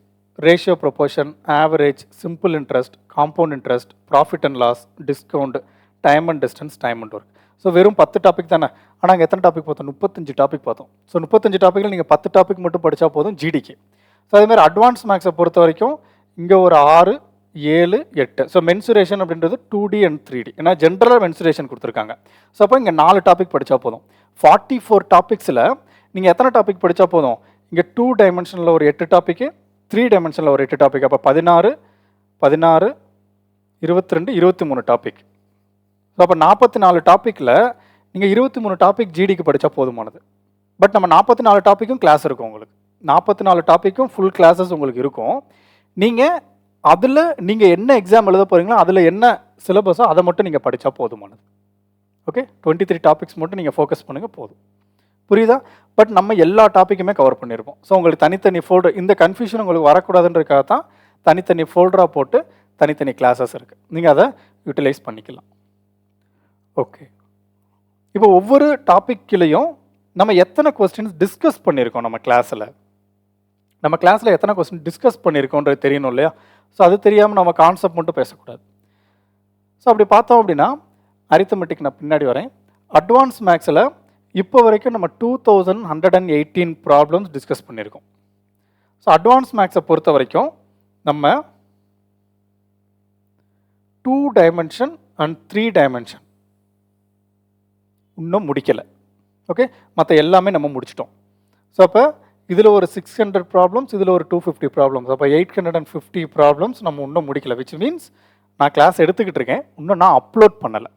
ratio proportion, average, simple interest, compound interest, profit and loss, discount, time and distance, time and work. So வெறும் 10 டாபிக் தானே. ஆனால் அங்கே எத்தனை டாபிக் பார்த்தோம்? 35 டாபிக் பார்த்தோம். ஸோ 35 டாப்பிக்கில் நீங்கள் 10 டாபிக் மட்டும் படித்தா போதும் ஜிடிக்கு. ஸோ அதேமாதிரி அட்வான்ஸ் மேக்ஸை பொறுத்த வரைக்கும் இங்கே ஒரு 6, 7, 8. ஸோ மென்சுரேஷன் அப்படின்றது 2D அண்ட் 3D. ஏன்னா ஜென்ரலாக மென்சுரேஷன் கொடுத்துருக்காங்க. ஸோ அப்போ இங்கே 4 டாபிக் படித்தா போதும். 44 டாபிக்ஸில் நீங்கள் எத்தனை டாபிக் படித்தா போதும்? இங்கே 2 டைமென்ஷனில் ஒரு 8 டாப்பிக்கு, 3 டைமென்ஷனில் ஒரு 8 டாபிக். அப்போ 16, 22, 23 டாபிக். ஸோ அப்போ 44 டாப்பிக்கில் நீங்கள் 23 டாபிக் ஜிடிக்கு படித்தா போதுமானது. பட் நம்ம 44 டாப்பிக்கும் கிளாஸ் இருக்கும் உங்களுக்கு. 44 டாப்பிக்கும் ஃபுல் கிளாஸஸ் உங்களுக்கு இருக்கும். நீங்கள் அதில் நீங்கள் என்ன எக்ஸாம் எழுத போகிறீங்களோ அதில் என்ன சிலபஸோ அதை மட்டும் நீங்கள் படித்தா போதுமானது. ஓகே, 23 டாபிக்ஸ் மட்டும் நீங்கள் ஃபோக்கஸ் பண்ணுங்கள், போதும். புரியுதா? பட் நம்ம எல்லா டாப்பிக்குமே கவர் பண்ணியிருப்போம். ஸோ உங்களுக்கு தனித்தனி ஃபோல்டர், இந்த கன்ஃபியூஷன் உங்களுக்கு வரக்கூடாதுன்றதுக்காக தான் தனித்தனி ஃபோல்டராக போட்டு தனித்தனி கிளாஸஸ் இருக்குது. நீங்கள் அதை யூட்டிலைஸ் பண்ணிக்கலாம். ஓகே, இப்போ ஒவ்வொரு டாப்பிக்லையும் நம்ம எத்தனை கொஸ்டின்ஸ் டிஸ்கஸ் பண்ணியிருக்கோம் நம்ம கிளாஸில் எத்தனை கொஸ்டின் டிஸ்கஸ் பண்ணியிருக்கோன்றது தெரியணும் இல்லையா? ஸோ அது தெரியாமல் நம்ம கான்செப்ட் மட்டும் பேசக்கூடாது. ஸோ அப்படி பார்த்தோம் அப்படின்னா அரித்தமெட்டிக் நான் பின்னாடி வரேன். அட்வான்ஸ் மேக்ஸில் இப்போ வரைக்கும் நம்ம 2118 ப்ராப்ளம்ஸ் டிஸ்கஸ் பண்ணியிருக்கோம். ஸோ அட்வான்ஸ் மேக்ஸை பொறுத்த வரைக்கும் நம்ம 2 டைமென்ஷன் அண்ட் 3 டைமென்ஷன் இன்னும் முடிக்கலை. ஓகே, மற்ற எல்லாமே நம்ம முடிச்சிட்டோம். ஸோ அப்போ இதில் ஒரு 600 ப்ராப்ளம்ஸ், இதில் ஒரு 250 ப்ராப்ளம்ஸ். அப்போ 850 ப்ராப்ளம்ஸ் நம்ம இன்னும் முடிக்கலை. விச் மீன்ஸ் நான் கிளாஸ் எடுத்துக்கிட்டு இருக்கேன், இன்னும் நான் அப்லோட் பண்ணலை.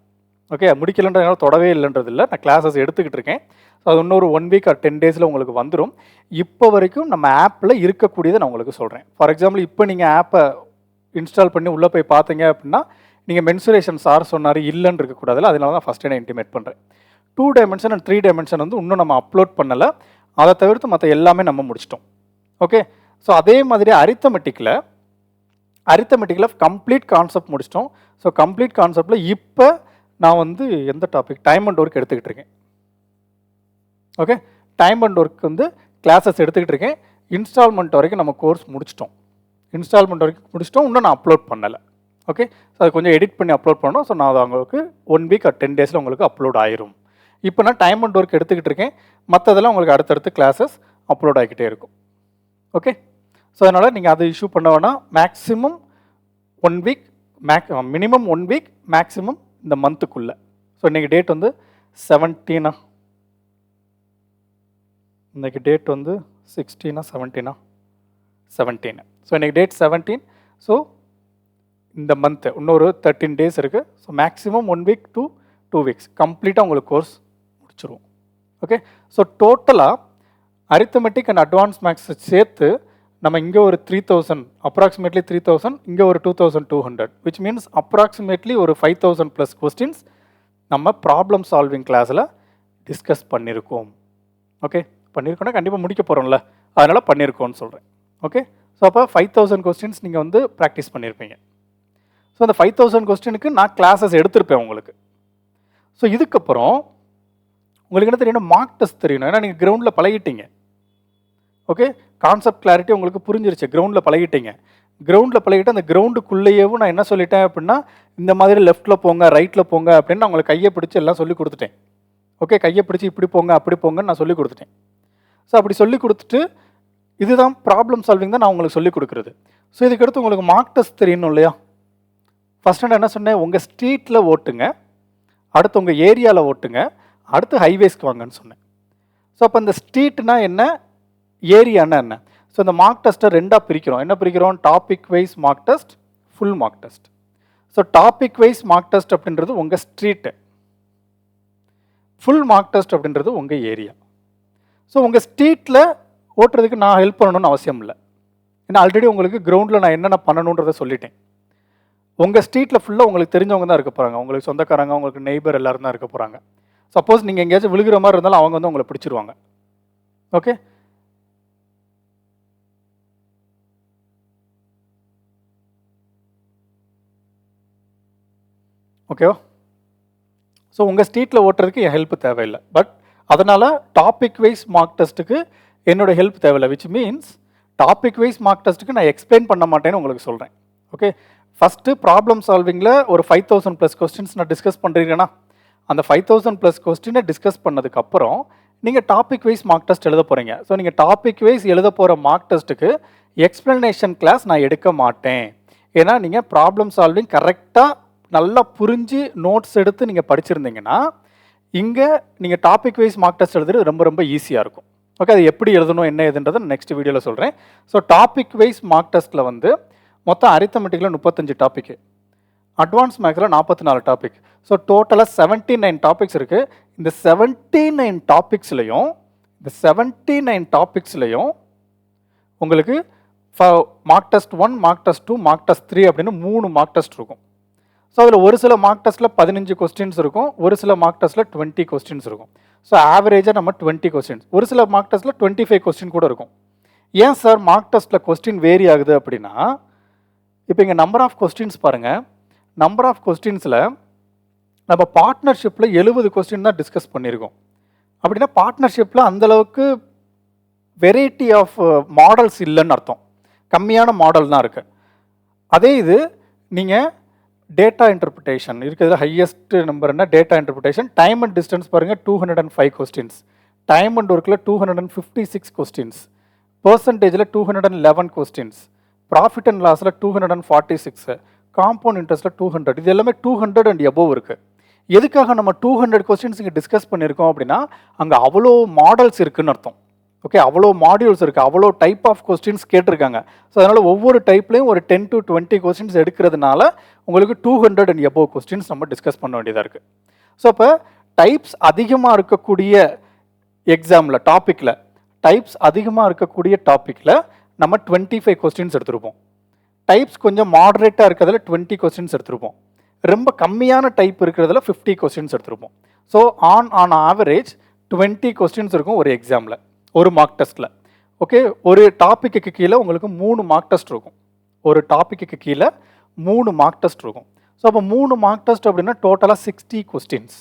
ஓகே, முடிக்கலைன்றதுனால தொடவே இல்லைன்றது இல்லை, நான் கிளாஸஸ் எடுத்துக்கிட்டு இருக்கேன். ஸோ அது இன்னொரு 1 வீக் ஆர் 10 டேஸில் உங்களுக்கு வந்துடும். இப்போ வரைக்கும் நம்ம ஆப்பில் இருக்கக்கூடியதை நான் உங்களுக்கு சொல்கிறேன். ஃபார் எக்ஸாம்பிள் இப்போ நீங்கள் ஆப்பை இன்ஸ்டால் பண்ணி உள்ளே போய் பார்த்தீங்க அப்படின்னா நீங்கள் மென்சுரேஷன் சார் சொன்னார் இல்லைன்னு இருக்கக்கூடாதுல்ல, அதனால தான் ஃபஸ்ட்டு நான் இன்டிமேட் பண்ணுறேன். 2 டைமென்ஷன் அண்ட் 3 டைமென்ஷன் வந்து இன்னும் நம்ம அப்லோட் பண்ணலை. அதை தவிர்த்து மற்ற எல்லாமே நம்ம முடிச்சிட்டோம். ஓகே, ஸோ அதே மாதிரி அரித்தமெட்டிக்கில் கம்ப்ளீட் கான்செப்ட் முடிச்சிட்டோம். ஸோ கம்ப்ளீட் கான்செப்டில் இப்போ நான் வந்து எந்த டாபிக், டைம் அண்ட் ஒர்க் எடுத்துக்கிட்டு இருக்கேன். ஓகே, டைம் அண்ட் ஒர்க் வந்து கிளாஸஸ் எடுத்துக்கிட்டு இருக்கேன். இன்ஸ்டால்மெண்ட் வரைக்கும் நம்ம கோர்ஸ் முடிச்சிட்டோம். இன்னும் நான் அப்லோட் பண்ணலை. ஓகே, ஸோ அதை கொஞ்சம் எடிட் பண்ணி அப்லோட் பண்ணோம். ஸோ நான் அதை உங்களுக்கு 1 வீக் ஆர் 10 டேஸில் உங்களுக்கு அப்லோட் ஆயிரும். இப்போ நான் டைம் அண்ட் ஒர்க் எடுத்துக்கிட்டு இருக்கேன். மற்றதெல்லாம் உங்களுக்கு அடுத்தடுத்து கிளாஸஸ் அப்லோட் ஆகிக்கிட்டே இருக்கும். ஓகே, ஸோ அதனால் நீங்கள் அதை இஷ்யூ பண்ண வேணால். Maximum 1 week, minimum 1 week, maximum இந்த மந்த்துக்குள்ளே. ஸோ இன்றைக்கி டேட் வந்து 17, இன்றைக்கி டேட் வந்து 16, 17. ஸோ இன்றைக்கி டேட் 17. ஸோ இந்த மந்த்து இன்னொரு 13 டேஸ் இருக்குது. So maximum 1 week to 2 weeks கம்ப்ளீட்டாக உங்களுக்கு கோர்ஸ் முடிச்சிருவோம். ஓகே, ஸோ டோட்டலாக அரித்தமெட்டிக் அண்ட் அட்வான்ஸ் மேக்ஸ் சேர்த்து நம்ம இங்கே ஒரு 3000, அப்ராக்சிமேட்லி 3000, இங்கே ஒரு 2200, விச் மீன்ஸ் அப்ராக்சிமேட்லி ஒரு 5000 ப்ளஸ் கொஸ்டின்ஸ் நம்ம ப்ராப்ளம் சால்விங் கிளாஸில் டிஸ்கஸ் பண்ணியிருக்கோம். ஓகே, பண்ணியிருக்கோன்னா கண்டிப்பாக முடிக்க போகிறோம்ல, அதனால் பண்ணியிருக்கோன்னு சொல்கிறேன். ஓகே, ஸோ அப்போ 5000 கொஸ்டின்ஸ் நீங்கள் வந்து ப்ராக்டிஸ் பண்ணியிருப்பீங்க. ஸோ அந்த 5000 கொஸ்டினுக்கு நான் கிளாஸஸ் எடுத்திருப்பேன் உங்களுக்கு. ஸோ இதுக்கப்புறம் உங்களுக்கு என்ன தெரியணும்? மார்க் டெஸ்ட் தெரியணும். ஏன்னா நீங்கள் கிரவுண்டில் பழகிட்டீங்க. ஓகே, கான்செப்ட் கிளாரிட்டி உங்களுக்கு புரிஞ்சிருச்சு. கிரவுண்டில் பழகிட்டு அந்த கிரவுண்டுக்குள்ளேயேவும் நான் என்ன சொல்லிட்டேன் அப்படின்னா, இந்த மாதிரி லெஃப்ட்டில் போங்க, ரைட்டில் போங்க அப்படின்னு நான் உங்களுக்கு கையை பிடிச்சி எல்லாம் சொல்லி கொடுத்துட்டேன். ஓகே, கையை பிடிச்சி இப்படி போங்க அப்படி போங்கன்னு நான் சொல்லி கொடுத்துட்டேன். ஸோ அப்படி சொல்லி கொடுத்துட்டு இதுதான் ப்ராப்ளம் சால்விங் தான் நான் உங்களுக்கு சொல்லி கொடுக்குறது. ஸோ இதுக்கடுத்து உங்களுக்கு மார்க் டெஸ்ட் தெரியணும் இல்லையா? ஃபஸ்ட் நான் என்ன சொன்னேன்? உங்கள் ஸ்ட்ரீட்டில் ஓட்டுங்க, அடுத்து உங்கள் ஏரியாவில் ஓட்டுங்க, அடுத்து ஹைவேஸ்க்கு வாங்கன்னு சொன்னேன். ஸோ அப்போ இந்த ஸ்ட்ரீட்னா என்ன, ஏரியானா என்ன? ஸோ இந்த மார்க் டெஸ்ட்டை 2ஆக பிரிக்கிறோம். என்ன பிரிக்கிறோம்? Topic wise mark test, full mark test. So topic wise mark test அப்படின்றது உங்கள் ஸ்ட்ரீட்டு, ஃபுல் மார்க் டெஸ்ட் அப்படின்றது உங்கள் ஏரியா. ஸோ உங்கள் ஸ்ட்ரீட்டில் ஓட்டுறதுக்கு நான் ஹெல்ப் பண்ணணும்னு அவசியம் இல்லை. ஏன்னா ஆல்ரெடி உங்களுக்கு கிரவுண்டில் நான் என்னென்ன பண்ணணுன்றதை சொல்லிட்டேன். உங்கள் ஸ்ட்ரீட்டில் ஃபுல்லாக உங்களுக்கு தெரிஞ்சவங்க தான் இருக்க போகிறாங்க, உங்களுக்கு சொந்தக்காரங்க, உங்களுக்கு நெய்பர் எல்லோரும் தான் இருக்க போகிறாங்க. சப்போஸ் நீங்கள் எங்கேயாச்சும் விழுகிற மாதிரி இருந்தாலும் அவங்க வந்து உங்களை பிடிச்சிருவாங்க. ஓகே, ஓகேவா? ஸோ உங்கள் ஸ்ட்ரீட்டில் ஓட்டுறதுக்கு என் ஹெல்ப் தேவையில்லை. பட் அதனால் டாபிக் வைஸ் மார்க் டெஸ்ட்டுக்கு என்னோட ஹெல்ப் தேவையில்லை. Which means topic wise mark டெஸ்ட்டுக்கு நான் எக்ஸ்பிளைன் பண்ண மாட்டேன்னு உங்களுக்கு சொல்கிறேன். ஓகே, ஃபஸ்ட்டு ப்ராப்ளம் சால்விங்கில் ஒரு 5000 ப்ளஸ் கொஸ்டின்ஸ் நான் டிஸ்கஸ் பண்ணுறீங்கன்னா அந்த 5000 ப்ளஸ் கொஸ்டினை டிஸ்கஸ் பண்ணதுக்கப்புறம் நீங்கள் டாபிக் வைஸ் மார்க் டெஸ்ட் எழுத போகிறீங்க. ஸோ நீங்கள் டாபிக் வைஸ் எழுத போகிற மார்க் டெஸ்ட்டுக்கு எக்ஸ்ப்ளனேஷன் கிளாஸ் நான் எடுக்க மாட்டேன். ஏன்னா நீங்கள் ப்ராப்ளம் சால்விங் கரெக்டாக நல்லா புரிஞ்சு நோட்ஸ் எடுத்து நீங்கள் படிச்சிருந்தீங்கன்னா இங்கே நீங்கள் டாபிக் வைஸ் மார்க் டெஸ்ட் எழுதுறது ரொம்ப ரொம்ப ஈஸியாக இருக்கும். ஓகே, அது எப்படி எழுதணும் என்ன ஏதுன்றதை நெக்ஸ்ட் வீடியோவில் சொல்கிறேன். ஸோ டாபிக் வைஸ் மார்க் டெஸ்ட்டில் வந்து மொத்தம் அரித்தமெட்டிக்கில் 35 டாபிக், அட்வான்ஸ் மேக்ஸில் 44 டாபிக். ஸோ டோட்டலாக 79 டாபிக்ஸ் இருக்குது. இந்த 79 டாபிக்ஸ்லையும் உங்களுக்கு mark test 1, mark test 2, mark test 3 அப்படின்னு 3 மார்க் டெஸ்ட் இருக்கும். ஸோ அதில் ஒரு சில மார்க் டெஸ்ட்டில் 15 கொஸ்டின்ஸ் இருக்கும், ஒரு சில மார்க் டெஸ்ட்டில் 20 கொஸ்டின்ஸ் இருக்கும். ஸோ ஆவரேஜாக நம்ம 20 கொஸ்டின்ஸ், ஒரு சில மார்க் டெஸ்ட்டில் 25 கொஸ்டின் கூட இருக்கும். ஏன் சார் மார்க் டெஸ்ட்டில் கொஸ்டின் வேரி ஆகுது அப்படின்னா, இப்போ இங்கே நம்பர் ஆஃப் கொஸ்டின்ஸ் பாருங்கள். நம்பர் ஆஃப் கொஸ்டின்ஸில் நம்ம பார்ட்னர்ஷிப்பில் 70 கொஸ்டின் தான் டிஸ்கஸ் பண்ணியிருக்கோம். அப்படின்னா பார்ட்னர்ஷிப்பில் அந்தளவுக்கு வெரைட்டி ஆஃப் மாடல்ஸ் இல்லைன்னு அர்த்தம், கம்மியான மாடல் தான் இருக்குது. அதே இது நீங்கள் டேட்டா இன்டர்பிரிட்டேஷன் இருக்கிறதுல ஹையஸ்ட் நம்பர் என்ன, data interpretation. Time and distance பாருங்கள் 205 கொஸ்டின்ஸ், டைம் அண்ட் ஒர்க்கில் 256 கொஸ்டின்ஸ், பர்சன்டேஜில் 211 கொஸ்டின்ஸ், ப்ராஃபிட் அண்ட் லாஸில் 246, காம்பவுண்ட் இன்ட்ரெஸ்ட்டில் 200. இது எல்லாமே 200 அண்ட் எபோவ் இருக்குது. எதுக்காக நம்ம 200 கொஸ்டின்ஸ் இங்கே டிஸ்கஸ் பண்ணியிருக்கோம் அப்படின்னா அங்கே அவ்வளோ மாடல்ஸ் இருக்குதுன்னு அர்த்தம். ஓகே, அவ்வளோ மாடியூல்ஸ் இருக்குது, அவ்வளோ டைப் ஆஃப் கொஸ்டின்ஸ் கேட்டிருக்காங்க. ஸோ அதனால் ஒவ்வொரு டைப்லேயும் ஒரு 10 to 20 கொஸ்டின்ஸ் எடுக்கிறதுனால உங்களுக்கு 200 அண்ட் எபோவ் கொஸ்டின்ஸ் நம்ம டிஸ்கஸ் பண்ண வேண்டியதாக இருக்குது. ஸோ இப்போ டைப்ஸ் அதிகமாக இருக்கக்கூடிய எக்ஸாமில் டைப்ஸ் அதிகமாக இருக்கக்கூடிய டாப்பிக்கில் நம்ம 25 கொஸ்டின்ஸ் எடுத்துருப்போம். டைப்ஸ் கொஞ்சம் மாடரேட்டாக இருக்கிறதுல 20 கொஸ்டின்ஸ் எடுத்துருப்போம். ரொம்ப கம்மியான டைப் இருக்கிறதுல 50 கொஸ்டின்ஸ் எடுத்துருப்போம். ஸோ ஆன் ஆவரேஜ் 20 கொஸ்டின்ஸ் இருக்கும் ஒரு எக்ஸாமில், ஒரு மார்க் டெஸ்ட்டில். ஓகே, ஒரு டாப்பிக்கு கீழே உங்களுக்கு 3 மார்க் டெஸ்ட் இருக்கும். ஒரு டாப்பிக்கு கீழே 3 மார்க் டெஸ்ட் இருக்கும். ஸோ அப்போ 3 மார்க் டெஸ்ட் அப்படின்னா டோட்டலாக 60 கொஸ்டின்ஸ்.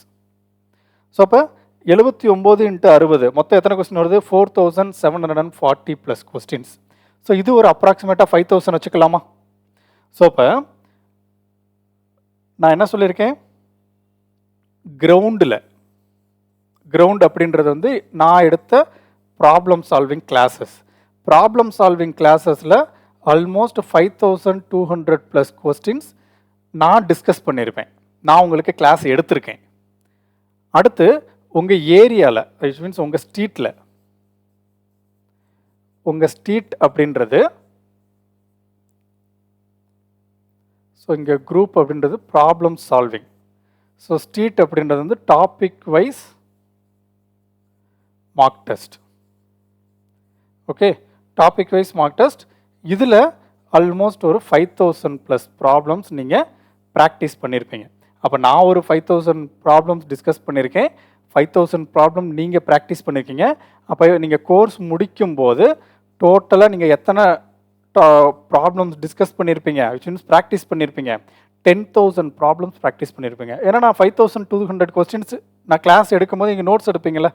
ஸோ அப்போ 79 × 60 மொத்தம் எத்தனை கொஸ்டின் வருது? 4740 ப்ளஸ் கொஸ்டின்ஸ். ஸோ இது ஒரு அப்ராக்சிமேட்டாக 5000 வச்சுக்கலாமா? ஸோ இப்போ நான் என்ன சொல்லியிருக்கேன், கிரவுண்ட் அப்படின்றது வந்து நான் எடுத்த ப்ராப்ளம் சால்விங் கிளாஸஸில் ஆல்மோஸ்ட் 5200 ப்ளஸ் கொஸ்டின்ஸ் நான் டிஸ்கஸ் பண்ணியிருப்பேன், நான் உங்களுக்கு கிளாஸ் எடுத்திருக்கேன். அடுத்து உங்கள் ஏரியாவில், விச் மீன்ஸ் உங்கள் ஸ்ட்ரீட் அப்படின்றது, ஸோ இங்கே குரூப் அப்படின்றது ப்ராப்ளம் சால்விங். ஸோ ஸ்ட்ரீட் அப்படின்றது வந்து topic wise mark test. Okay, topic wise mark test. இதில் ஆல்மோஸ்ட் ஒரு 5000 ப்ளஸ் ப்ராப்ளம்ஸ் நீங்கள் ப்ராக்டிஸ் பண்ணியிருப்பீங்க. அப்போ நான் ஒரு 5000 ப்ராப்ளம்ஸ் டிஸ்கஸ் பண்ணியிருக்கேன், 5000 ப்ராப்ளம் நீங்கள் ப்ராக்டிஸ் பண்ணியிருக்கீங்க. அப்போ நீங்கள் கோர்ஸ் முடிக்கும்போது டோட்டலாக நீங்கள் எத்தனை ப்ராப்ளம்ஸ் டிஸ்கஸ் பண்ணியிருப்பீங்க, விச் மீன்ஸ் ப்ராக்டிஸ் பண்ணியிருப்பீங்க? 10,000 ப்ராப்ளம்ஸ் ப்ராக்டிஸ் பண்ணியிருப்பீங்க. ஏன்னா நான் 5200 கொஸ்டின்ஸ் நான் கிளாஸ் எடுக்கும்போது நீங்கள் நோட்ஸ் எடுப்பீங்களா,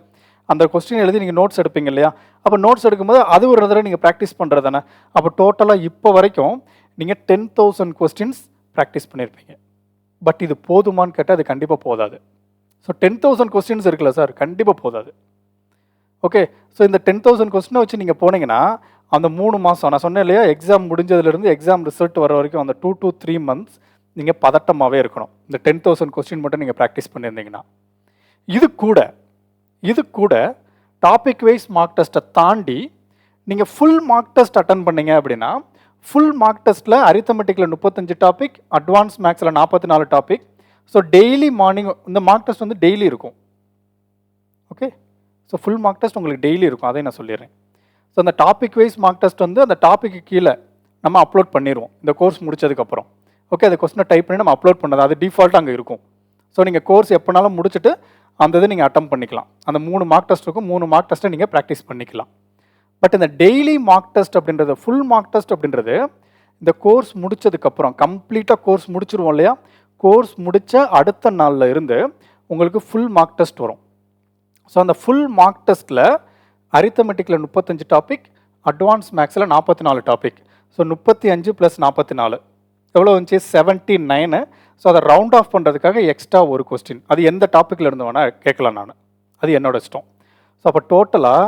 அந்த கொஸ்டின் எழுதி நீங்கள் நோட்ஸ் எடுப்பீங்க இல்லையா? அப்போ நோட்ஸ் எடுக்கும்போது அது ஒரு தடவை நீங்கள் ப்ராக்டிஸ் பண்ணுறது தானே. அப்போ டோட்டலாக இப்போ வரைக்கும் நீங்கள் 10,000 கொஸ்டின்ஸ் ப்ராக்டிஸ் பண்ணியிருப்பீங்க. பட் இது போதுமான்னு கேட்டால் அது கண்டிப்பாக போதாது. ஸோ 10,000 கொஸ்டின்ஸ் இருக்குல்ல சார், கண்டிப்பாக போதாது. ஓகே, ஸோ இந்த 10,000 கொஸ்டினை வச்சு நீங்கள் போனீங்கன்னா அந்த 3 மாதம் நான் சொன்னேன் இல்லையா, எக்ஸாம் முடிஞ்சதுலேருந்து எக்ஸாம் ரிசல்ட் வர வரைக்கும் அந்த 2 to 3 months நீங்கள் பதட்டமாகவே இருக்கணும். இந்த 10,000 கொஸ்டின் மட்டும் நீங்கள் ப்ராக்டிஸ் பண்ணியிருந்தீங்கன்னா. இது கூட டாபிக் வைஸ் மார்க் டெஸ்ட்டை தாண்டி நீங்கள் ஃபுல் மார்க் டெஸ்ட் அட்டன் பண்ணீங்க அப்படின்னா, ஃபுல் மார்க் டெஸ்ட்டில் அரித்தமெட்டிக்கில் 35 டாபிக், அட்வான்ஸ் மேக்ஸில் 44 டாபிக். ஸோ டெய்லி மார்னிங் இந்த மார்க் டெஸ்ட் வந்து டெய்லி இருக்கும். Okay, so full mark test உங்களுக்கு டெய்லி இருக்கும், அதை நான் சொல்லிடுறேன். ஸோ அந்த டாபிக் வைஸ் மார்க் டெஸ்ட் வந்து அந்த டாப்பிக்கு கீழே நம்ம அப்லோட் பண்ணிடுவோம் இந்த கோர்ஸ் முடிச்சதுக்கப்புறம். ஓகே, அந்த கொஸ்டினை டைப் பண்ணி நம்ம அப்லோட் பண்ணது அது டிஃபால்ட்டாக அங்கே இருக்கும். ஸோ நீங்கள் கோர்ஸ் எப்போனாலும் முடிச்சுட்டு அந்த இது நீங்கள் அட்டம் பண்ணிக்கலாம். அந்த 3 மார்க் டெஸ்ட் இருக்கும், 3 மார்க் டெஸ்ட்டை நீங்கள் ப்ராக்டிஸ் பண்ணிக்கலாம். பட் இந்த டெய்லி மார்க் டெஸ்ட் அப்படின்றது, ஃபுல் மார்க் டெஸ்ட் அப்படின்றது இந்த கோர்ஸ் முடிச்சதுக்கப்புறம் கம்ப்ளீட்டாக கோர்ஸ் முடிச்சிருவோம் இல்லையா, கோர்ஸ் முடித்த அடுத்த நாளில் இருந்து உங்களுக்கு ஃபுல் மார்க் டெஸ்ட் வரும். ஸோ அந்த ஃபுல் மார்க் டெஸ்ட்டில் அரித்தமெட்டிக்கில் 35 டாபிக், அட்வான்ஸ் மேக்ஸில் 44 டாபிக். ஸோ 35 + 44 எவ்வளோ வந்துச்சு? 79. ஸோ அதை ரவுண்ட் ஆஃப் பண்ணுறதுக்காக எக்ஸ்ட்ரா ஒரு கொஸ்டின், அது எந்த டாப்பிக்கில் இருந்து வேணால் கேட்கலாம், நான் அது என்னோட இஷ்டம். ஸோ அப்போ டோட்டலாக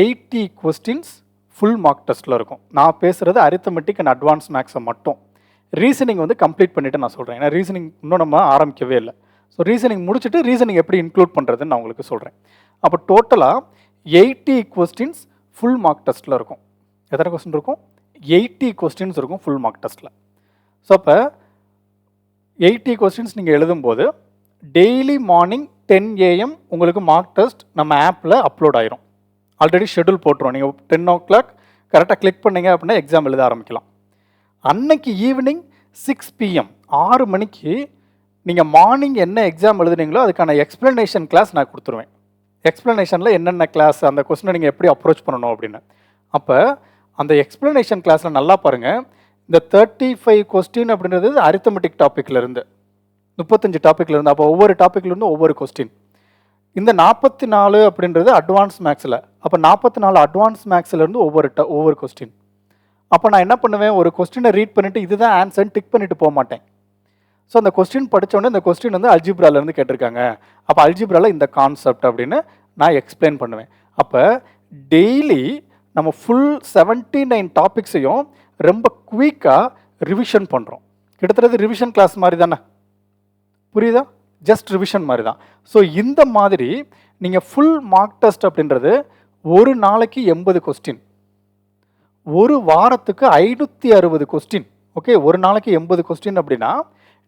80 கொஸ்டின்ஸ் ஃபுல் மார்க் டெஸ்ட்டில் இருக்கும். நான் பேசுகிறது அரித்தமெட்டிக் அண்ட் அட்வான்ஸ் மேக்ஸை மட்டும். ரீசனிங் வந்து கம்ப்ளீட் பண்ணிவிட்டு நான் சொல்கிறேன், ஏன்னா ரீசனிங் இன்னும் நம்ம ஆரம்பிக்கவே இல்லை. ஸோ ரீசனிங் முடிச்சுட்டு ரீசனிங் எப்படி இன்க்ளூட் பண்ணுறதுன்னு நான் உங்களுக்கு சொல்கிறேன். அப்போ டோட்டலாக 80 கொஸ்டின்ஸ் ஃபுல் மார்க் டெஸ்ட்டில் இருக்கும். எத்தனை கொஸ்டின் இருக்கும்? 80 கொஸ்டின்ஸ் இருக்கும் ஃபுல் மார்க் டெஸ்ட்டில். ஸோ அப்போ 80 கொஸ்டின்ஸ் நீங்கள் எழுதும்போது டெய்லி மார்னிங் 10 AM உங்களுக்கு மார்க் டெஸ்ட் நம்ம ஆப்பில் அப்லோட் ஆயிரும். ஆல்ரெடி ஷெட்யூல் போட்டுருவோம். நீங்கள் 10 o'clock கரெக்டாக கிளிக் பண்ணீங்க அப்படின்னா எக்ஸாம் எழுத ஆரம்பிக்கலாம். அன்னைக்கு ஈவினிங் 6 PM 6 மணிக்கு நீங்கள் மார்னிங் என்ன எக்ஸாம் எழுதுனீங்களோ அதுக்கான எக்ஸ்ப்ளனேஷன் கிளாஸ் நான் கொடுத்துருவேன். எக்ஸ்ப்ளனேஷனில் என்னென்ன கிளாஸ், அந்த கொஸ்டினை நீங்கள் எப்படி அப்ரோச் பண்ணணும் அப்படின்னு. அப்போ அந்த எக்ஸ்ப்ளனேஷன் கிளாஸில் நல்லா பாருங்கள், இந்த 35 கொஸ்டின் அப்படின்றது அரித்தமெட்டிக் டாப்பிக்லேருந்து 35 டாப்பிக்லேருந்து, அப்போ ஒவ்வொரு டாப்பிக்லேருந்து ஒவ்வொரு கொஸ்டின். இந்த 44 அப்படின்றது அட்வான்ஸ் மேக்ஸில், அப்போ 44 அட்வான்ஸ் மேக்ஸ்லேருந்து ஒவ்வொரு கொஸ்டின். அப்போ நான் என்ன பண்ணுவேன், ஒரு கொஸ்டினை ரீட் பண்ணிவிட்டு இதுதான் ஆன்சர்னு டிக் பண்ணிவிட்டு போக மாட்டேன். ஸோ அந்த கொஸ்டின் படித்தோடனே இந்த கொஸ்டின் வந்து அல்ஜிப்ராலேருந்து கேட்டிருக்காங்க, அப்போ அல்ஜிப்ராவில் இந்த கான்செப்ட் அப்படின்னு நான் எக்ஸ்பிளைன் பண்ணுவேன். அப்போ டெய்லி நம்ம ஃபுல் 79 டாபிக்ஸையும் ரொம்ப குயிக்காக ரிவிஷன் பண்ணுறோம். கிட்டத்தட்ட ரிவிஷன் கிளாஸ் மாதிரி தானே, புரியுதா? ஜஸ்ட் ரிவிஷன் மாதிரி தான். ஸோ இந்த மாதிரி நீங்கள் ஃபுல் மார்க் டெஸ்ட் அப்படின்றது ஒரு நாளைக்கு 80 கொஸ்டின், ஒரு வாரத்துக்கு 560 கொஸ்டின். ஓகே, ஒரு நாளைக்கு 80 கொஸ்டின் அப்படின்னா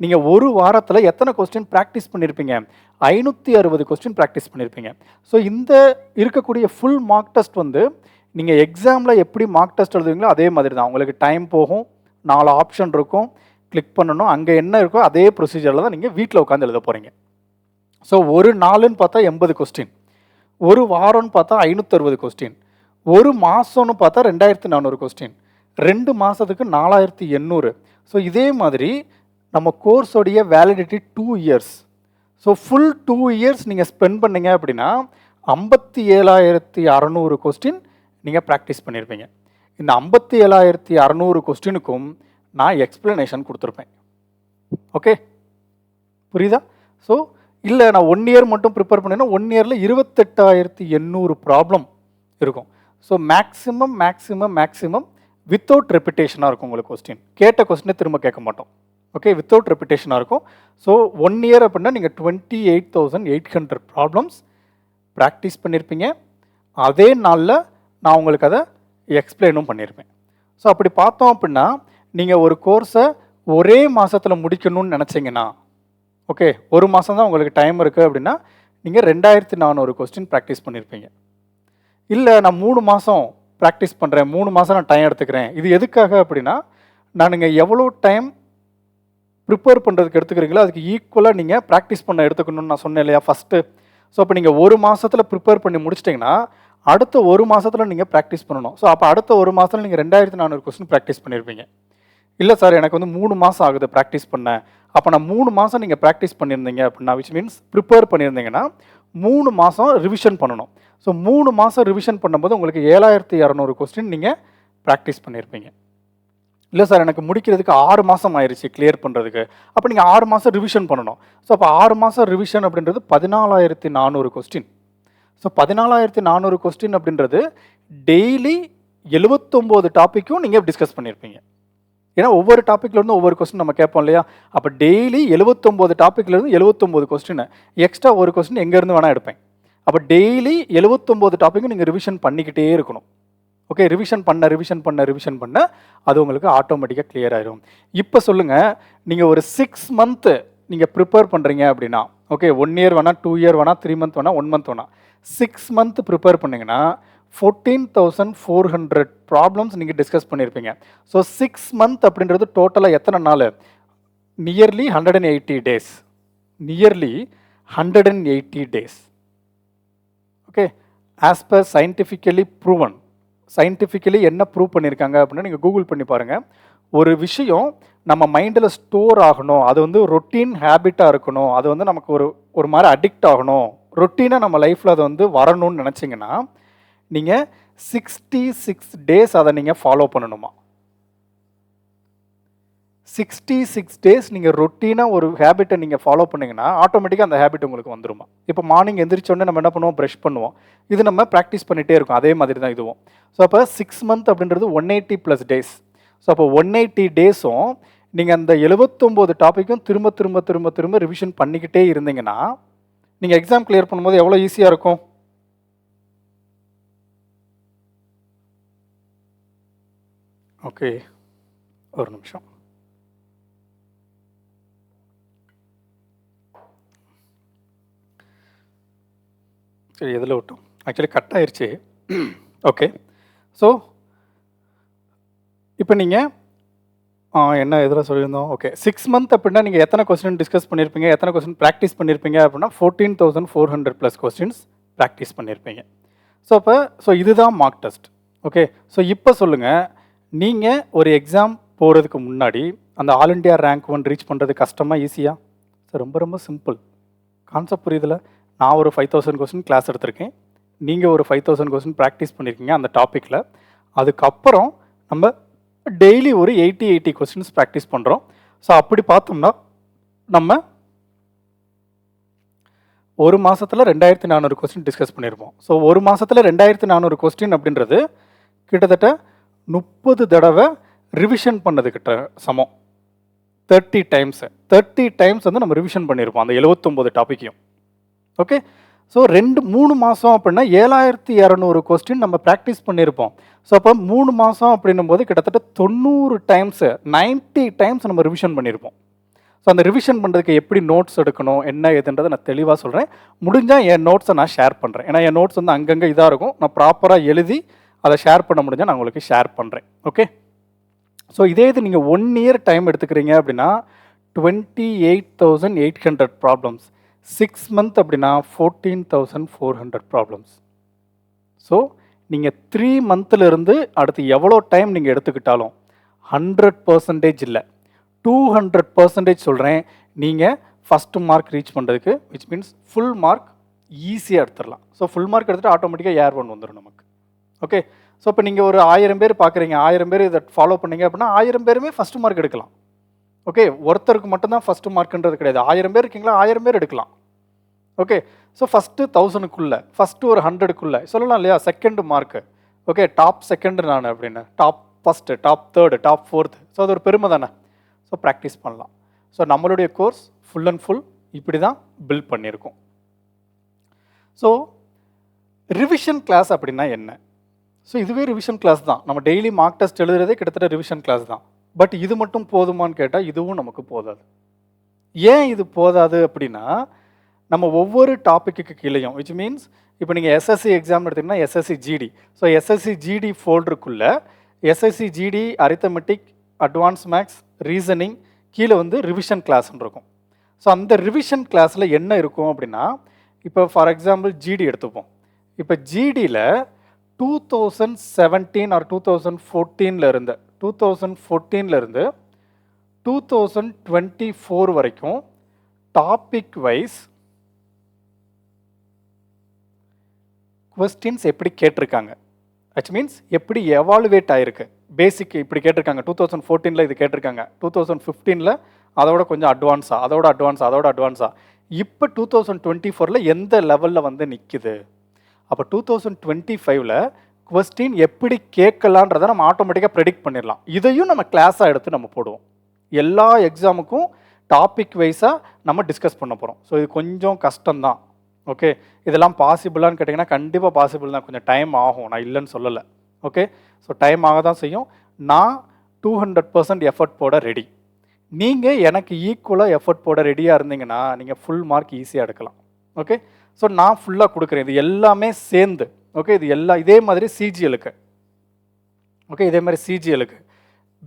நீங்கள் ஒரு வாரத்தில் எத்தனை கொஸ்டின் ப்ராக்டிஸ் பண்ணியிருப்பீங்க? 560 கொஸ்டின் ப்ராக்டிஸ் பண்ணியிருப்பீங்க. ஸோ இந்த இருக்கக்கூடிய ஃபுல் மார்க் டெஸ்ட் வந்து நீங்கள் எக்ஸாமில் எப்படி மார்க் டெஸ்ட் எழுதுவீங்களோ அதே மாதிரி தான். உங்களுக்கு டைம் போகும், 4 ஆப்ஷன் இருக்கும், கிளிக் பண்ணணும், அங்கே என்ன இருக்கோ அதே ப்ரொசீஜரில் தான் நீங்கள் வீட்டில் உட்காந்து எழுத போகிறீங்க. ஸோ ஒரு நாளுன்னு பார்த்தா 80 கொஸ்டின், ஒரு வாரம்னு பார்த்தா 560 கொஸ்டின், ஒரு மாதம்னு பார்த்தா 2400 கொஸ்டின், 2 மாதத்துக்கு 4800. ஸோ இதே மாதிரி நம்ம கோர்ஸோடைய validity 2 years. So full 2 years நீங்கள் ஸ்பெண்ட் பண்ணீங்க அப்படின்னா 57600 கொஸ்டின் நீங்கள் ப்ராக்டிஸ் பண்ணியிருப்பீங்க. இந்த 57600 கொஸ்டினுக்கும் நான் எக்ஸ்பிளனேஷன் கொடுத்துருப்பேன். ஓகே, புரியுதா? ஸோ இல்லை நான் 1 இயர் மட்டும் ப்ரிப்பேர் பண்ணேன்னா 1 இயரில் 28800 ப்ராப்ளம் இருக்கும். ஸோ மேக்ஸிமம் வித்தவுட் ரெப்பிட்டேஷனாக இருக்கும் உங்களுக்கு கொஸ்டின். கேட்ட கொஸ்டினை திரும்ப கேட்க மாட்டோம். ஓகே, வித்தவுட் ரெப்பிட்டேஷனாக இருக்கும். ஸோ 1 இயர் அப்படின்னா நீங்கள் 28800 ப்ராப்ளம்ஸ் ப்ராக்டிஸ் பண்ணியிருப்பீங்க. அதே நாளில் நான் உங்களுக்கு அதை எக்ஸ்பிளைனும் பண்ணியிருப்பேன். ஸோ அப்படி பார்த்தோம் அப்படின்னா நீங்கள் ஒரு கோர்ஸை ஒரே மாதத்தில் முடிக்கணும்னு நினச்சிங்கன்னா, ஓகே, ஒரு மாதம் தான் உங்களுக்கு டைம் இருக்குது அப்படின்னா நீங்கள் 2400 கொஸ்டின் ப்ராக்டிஸ் பண்ணியிருப்பீங்க. இல்லை நான் 3 மாதம் ப்ராக்டிஸ் பண்ணுறேன், 3 மாதம் நான் டைம் எடுத்துக்கிறேன். இது எதுக்காக அப்படின்னா, நான் நீங்கள் எவ்வளோ டைம் ப்ரிப்பேர் பண்ணுறதுக்கு எடுத்துக்கிறீங்களோ அதுக்கு ஈக்குவலாக நீங்கள் ப்ராக்டிஸ் பண்ண எடுத்துக்கணும்னு நான் சொன்னேன் இல்லையா ஃபஸ்ட்டு. ஸோ அப்போ நீங்கள் ஒரு மாதத்தில் ப்ரிப்பேர் பண்ணி முடிச்சிட்டிங்கன்னா அடுத்த ஒரு மாதத்தில் நீங்கள் ப்ராக்டிஸ் பண்ணணும். ஸோ அப்போ அடுத்த ஒரு மாதத்தில் நீங்கள் 2400 கொஸ்டின் ப்ராக்டிஸ் பண்ணியிருப்பீங்க. இல்லை சார் எனக்கு வந்து 3 மாதம் ஆகுது ப்ராக்டிஸ் பண்ண, அப்போ நான் 3 மாதம் நீங்கள் ப்ராக்டிஸ் பண்ணியிருந்தீங்க அப்படின்னா, விச் மீன்ஸ் ப்ரிப்பேர் பண்ணியிருந்தீங்கன்னா 3 மாதம் ரிவிஷன் பண்ணணும். ஸோ 3 மாதம் ரிவிஷன் பண்ணும்போது உங்களுக்கு 7200 கொஸ்டின் நீங்கள் ப்ராக்டிஸ் பண்ணியிருப்பீங்க. இல்லை சார் எனக்கு முடிக்கிறதுக்கு 6 மாதம் ஆயிடுச்சு கிளியர் பண்ணுறதுக்கு, அப்போ நீங்கள் 6 மாதம் ரிவிஷன் பண்ணணும். ஸோ அப்போ 6 மாதம் ரிவிஷன் அப்படின்றது 14400 கொஸ்டின். ஸோ 14400 கொஸ்டின் அப்படின்றது டெய்லி 79 டாப்பிக்கும் நீங்கள் டிஸ்கஸ் பண்ணியிருப்பீங்க. ஏன்னா ஒவ்வொரு டாப்பிக்லேருந்து ஒவ்வொரு கொஸ்டின் நம்ம கேட்போம் இல்லையா, அப்போ டெய்லி 79 டாப்பிக்லேருந்து 79 கொஸ்டின், எக்ஸ்ட்ரா ஒரு கொஸ்டின் எங்கேருந்து வேணால் எடுப்பேன். அப்போ டெய்லி 79 டாப்பிக்கும் நீங்கள் ரிவிஷன் பண்ணிக்கிட்டே இருக்கணும். ஓகே, ரிவிஷன் பண்ண அது உங்களுக்கு ஆட்டோமேட்டிக்காக கிளியர் ஆயிரும். இப்போ சொல்லுங்கள், நீங்கள் ஒரு 6 மந்த்து நீங்கள் ப்ரிப்பேர் பண்ணுறீங்க அப்படின்னா, ஓகே 1 இயர் வேணால், 2 இயர் வேணால், 3 மந்த் வேணால், 1 மந்த் வேணால், 6 மந்த் ப்ரிப்பேர் பண்ணிங்கன்னா 14400 ப்ராப்ளம்ஸ் நீங்கள் டிஸ்கஸ் பண்ணியிருப்பீங்க. ஸோ 6 மந்த் அப்படின்றது டோட்டலாக எத்தனை நாள்? Nearly 180 days. Nearly 180 days. Okay, as per scientifically proven. Scientifically என்ன ப்ரூவ் பண்ணியிருக்காங்க அப்படின்னா நீங்கள் கூகுள் பண்ணி பாருங்கள். ஒரு விஷயம் நம்ம மைண்டில் ஸ்டோர் ஆகணும், அது வந்து ரொட்டீன் ஹேபிட்டாக இருக்கணும், அது வந்து நமக்கு ஒரு மாதிரி அடிக்ட் ஆகணும், ரொட்டீனாக நம்ம லைஃப்பில் அது வந்து வரணும்னு நினச்சிங்கன்னா நீங்கள் 66 days அதை நீங்கள் ஃபாலோ பண்ணணுமா. 66 days நீங்கள் ரொட்டீனாக ஒரு ஹேபிட்டை நீங்கள் ஃபாலோ பண்ணிங்கன்னா ஆட்டோமேட்டிக்காக அந்த ஹேபிட் உங்களுக்கு வந்துருமா. இப்போ மார்னிங் எந்திரிச்சோடனே நம்ம என்ன பண்ணுவோம், ப்ரஷ் பண்ணுவோம். இது நம்ம ப்ராக்டிஸ் பண்ணிகிட்டே இருக்கோம், அதே மாதிரி தான் இதுவும். ஸோ அப்போ 6 month அப்படின்றது 180+ days. ஸோ அப்போ 180 days-உம் நீங்கள் அந்த 79 டாப்பிக்கும் திரும்ப திரும்ப திரும்ப திரும்ப ரிவிஷன் பண்ணிக்கிட்டே இருந்தீங்கன்னா நீங்கள் எக்ஸாம் கிளியர் பண்ணும்போது எவ்வளோ ஈஸியாக இருக்கும். ஓகே, ஒரு நிமிஷம். சரி, எதில் விட்டோம், ஆக்சுவலி கட் ஆயிடுச்சு. ஓகே, ஸோ இப்போ நீங்கள் என்ன எதில் சொல்லியிருந்தோம். ஓகே, 6 month அப்படின்னா நீங்கள் எத்தனை கொஸ்டின் டிஸ்கஸ் பண்ணியிருப்பீங்க, எத்தனை கொஸ்டின் ப்ராக்டிஸ் பண்ணியிருப்பீங்க அப்படின்னா 14,400+ கொஸ்டின்ஸ் ப்ராக்டிஸ் பண்ணியிருப்பீங்க. ஸோ இதுதான் மார்க் டெஸ்ட். ஓகே, ஸோ இப்போ சொல்லுங்கள், நீங்கள் ஒரு எக்ஸாம் போகிறதுக்கு முன்னாடி அந்த ஆல் இண்டியா ரேங்க் 1 ரீச் பண்ணுறது கஷ்டமாக ஈஸியாக? ஸோ ரொம்ப ரொம்ப சிம்பிள் கான்செப்ட், புரியுதில்ல. நான் ஒரு 5,000 கொஸ்டின் கிளாஸ் எடுத்திருக்கேன், நீங்கள் ஒரு 5,000 கொஸ்டின் ப்ராக்டிஸ் பண்ணியிருக்கீங்க அந்த டாப்பிக்கில். அதுக்கப்புறம் நம்ம டெய்லி ஒரு 80 கொஸ்டின்ஸ் ப்ராக்டிஸ் பண்ணுறோம். ஸோ அப்படி பார்த்தோம்னா நம்ம ஒரு மாதத்தில் 2,400 கொஸ்டின் டிஸ்கஸ் பண்ணியிருப்போம். ஸோ ஒரு மாதத்தில் 2,400 கொஸ்டின் அப்படின்றது கிட்டத்தட்ட 30 தடவை ரிவிஷன் பண்ணதுக்கிட்ட சமம். 30 times வந்து நம்ம ரிவிஷன் பண்ணியிருப்போம் அந்த 79 டாப்பிக்கையும். ஓகே, ஸோ 2-3 மாதம் அப்படின்னா 7,200 கொஸ்டின் நம்ம ப்ராக்டிஸ் பண்ணியிருப்போம். ஸோ அப்போ 3 மாதம் அப்படின்னும் போது கிட்டத்தட்ட 90 times நம்ம ரிவிஷன் பண்ணியிருப்போம். ஸோ அந்த ரிவிஷன் பண்ணுறதுக்கு எப்படி நோட்ஸ் எடுக்கணும் என்ன ஏதுன்றதை நான் தெளிவாக சொல்கிறேன். முடிஞ்சால் என் நோட்ஸை நான் ஷேர் பண்ணுறேன். ஏன்னா என் நோட்ஸ் வந்து அங்கங்கே இதாக இருக்கும், நான் ப்ராப்பராக எழுதி அதை ஷேர் பண்ண முடிஞ்சால் நான் உங்களுக்கு ஷேர் பண்ணுறேன். ஓகே, ஸோ இதே இது நீங்கள் 1 year டைம் எடுத்துக்கிறீங்க அப்படின்னா 28,800 ப்ராப்ளம்ஸ். 6 month அப்படின்னா 14,400 ப்ராப்ளம்ஸ். ஸோ நீங்கள் 3 monthலேருந்து அடுத்து எவ்வளோ டைம் நீங்கள் எடுத்துக்கிட்டாலும் 100% இல்லை 200% சொல்கிறேன், நீங்கள் ஃபஸ்ட்டு மார்க் ரீச் பண்ணுறதுக்கு விச் மீன்ஸ் ஃபுல் மார்க் ஈஸியாக எடுத்துடலாம். ஸோ ஃபுல் மார்க் எடுத்துகிட்டு ஆட்டோமேட்டிக்காக ஏர் 1 வந்துடும் நமக்கு. ஓகே, ஸோ இப்போ நீங்கள் ஒரு 1000 பேர் பார்க்குறீங்க, 1000 பேர் இதை ஃபாலோ பண்ணீங்க அப்படின்னா 1000 பேருமே ஃபஸ்ட்டு மார்க் எடுக்கலாம். ஓகே, ஒருத்தருக்கு மட்டும்தான் ஃபஸ்ட்டு மார்க்குன்றது கிடையாது. 1000 பேர் இருக்கீங்களா, 1000 பேர் எடுக்கலாம். ஓகே, ஸோ ஃபஸ்ட்டு 1000க்குள்ளே, ஃபஸ்ட்டு ஒரு 100க்குள்ளே சொல்லலாம் இல்லையா, second mark. Okay, top second நான் அப்படின்னு, top first, top third, top fourth. So அது ஒரு பெருமை தானே. ஸோ ப்ராக்டிஸ் பண்ணலாம். ஸோ நம்மளுடைய கோர்ஸ் ஃபுல் அண்ட் ஃபுல் இப்படி தான் பில்ட் பண்ணியிருக்கோம். ஸோ ரிவிஷன் கிளாஸ் அப்படின்னா என்ன? ஸோ இதுவே ரிவிஷன் கிளாஸ் தான். நம்ம டெய்லி மார்க் டெஸ்ட் எழுதுறதே கிட்டத்தட்ட ரிவிஷன் கிளாஸ் தான். பட் இது மட்டும் போதுமான்னு கேட்டால் இதுவும் நமக்கு போதாது. ஏன் இது போதாது அப்படின்னா, நம்ம ஒவ்வொரு டாப்பிக்கு கீழேயும் விச் மீன்ஸ் இப்போ நீங்கள் எஸ்எஸ்சி எக்ஸாம் எடுத்திங்கன்னா SSC GD. So SSC GD ஃபோல்டருக்குள்ளே SSC GD arithmetic, advance maths, reasoning கீழே வந்து ரிவிஷன் கிளாஸ்ன்னு இருக்கும். ஸோ அந்த ரிவிஷன் கிளாஸில் என்ன இருக்கும் அப்படின்னா, இப்போ ஃபார் எக்ஸாம்பிள் ஜிடி எடுத்துப்போம். இப்போ ஜிடியில் 2017 ஆர் 2014 இருந்து 2024 வரைக்கும் டாபிக் வைஸ் கொஸ்டின்ஸ் எப்படி கேட்டிருக்காங்க, விச் மீன்ஸ் எப்படி எவாலுவேட் ஆகிருக்கு. பேசிக் இப்படி கேட்டிருக்காங்க, 2014 இது கேட்டிருக்காங்க, 2015 அதோட கொஞ்சம் அட்வான்ஸாக, அதோட அட்வான்ஸாக. இப்போ 2024 எந்த லெவலில் வந்து நிற்குது. அப்போ 2025 கொஸ்டின் எப்படி கேட்கலான்றதை நம்ம ஆட்டோமேட்டிக்காக ப்ரெடிக்ட் பண்ணிடலாம். இதையும் நம்ம கிளாஸாக எடுத்து நம்ம போடுவோம். எல்லா எக்ஸாமுக்கும் டாபிக் வைஸாக நம்ம டிஸ்கஸ் பண்ண போகிறோம். ஸோ இது கொஞ்சம் கஷ்டம்தான். ஓகே, இதெல்லாம் பாசிபிளான்னு கேட்டிங்கன்னா கண்டிப்பாக பாசிபிள் தான், கொஞ்சம் டைம் ஆகும், நான் இல்லைன்னு சொல்லலை. ஓகே, ஸோ டைம் ஆக தான் செய்யும். நான் 200% எஃபர்ட் போட ரெடி. நீங்கள் எனக்கு ஈக்குவலாக எஃபர்ட் போட ரெடியாக இருந்தீங்கன்னா நீங்கள் ஃபுல் மார்க் ஈஸியாக எடுக்கலாம். ஓகே, ஸோ நான் ஃபுல்லாக கொடுக்குறேன். இது எல்லாமே சேர்ந்து. ஓகே, இது எல்லாம் இதே மாதிரி சிஜிஎலுக்கு. ஓகே, இதே மாதிரி சிஜிஎலுக்கு,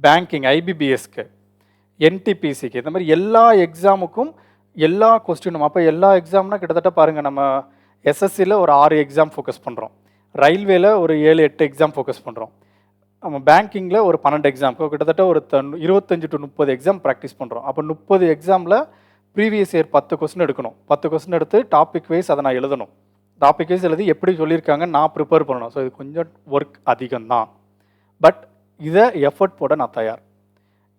பேங்கிங், ஐபிபிஎஸ்க்கு, என்டிபிசிக்கு, இந்த மாதிரி எல்லா எக்ஸாமுக்கும் எல்லா கொஸ்டினும் அப்போ எல்லா எக்ஸாம்னா கிட்டத்தட்ட பாருங்கள், நம்ம எஸ்எஸ்சியில் ஒரு 6 எக்ஸாம் ஃபோக்கஸ் பண்ணுறோம், ரயில்வேல ஒரு 7-8 எக்ஸாம் ஃபோக்கஸ் பண்ணுறோம், நம்ம பேங்கிங்கில் ஒரு 12 எக்ஸாம், கிட்டத்தட்ட ஒரு 25 to 30 எக்ஸாம் ப்ராக்டிஸ் பண்ணுறோம். அப்போ 30 எக்ஸாமில் ப்ரீவியஸ் இயர் 10 கொஸ்டின் எடுக்கணும். 10 கொஸ்டின் எடுத்து டாபிக் வைஸ் அதை நான் எழுதணும். டாபிக் வைஸ் எழுதி எப்படி சொல்லியிருக்காங்க நான் ப்ரிப்பேர் பண்ணணும். ஸோ இது கொஞ்சம் ஒர்க் அதிகம்தான், பட் இதை எஃபர்ட் போட நான் தயார்.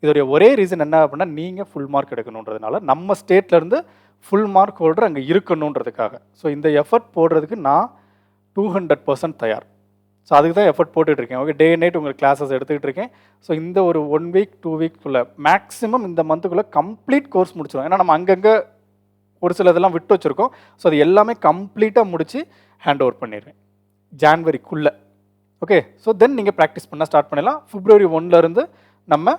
இதோடைய ஒரே ரீசன் என்ன அப்படின்னா, நீங்கள் ஃபுல் மார்க் எடுக்கணுன்றதுனால, நம்ம ஸ்டேட்லேருந்து ஃபுல் மார்க் ஹோல்டர் அங்கே இருக்கணுன்றதுக்காக. ஸோ இந்த எஃபர்ட் போடுறதுக்கு நான் 200% தயார். ஸோ அதுக்கு தான் எஃபர்ட் போட்டுட்ருக்கேன். ஓகே, டே அண்ட் நைட் உங்களுக்கு கிளாஸஸ் எடுத்துக்கிட்டு இருக்கேன். ஸோ இந்த ஒரு 1 week 2 weekக்குள்ளே மேக்ஸிமம் இந்த மந்த்துக்குள்ளே கம்ப்ளீட் கோர்ஸ் முடிச்சிடும். ஏன்னா நம்ம அங்கங்கே ஒரு சில இதெல்லாம் விட்டு வச்சுருக்கோம். ஸோ அது எல்லாமே கம்ப்ளீட்டாக முடித்து ஹேண்ட் ஓவர் பண்ணிடுவேன் ஜான்வரிக்குள்ளே. ஓகே, ஸோ தென் நீங்கள் ப்ராக்டிஸ் பண்ண ஸ்டார்ட் பண்ணிடலாம். February 1 நம்ம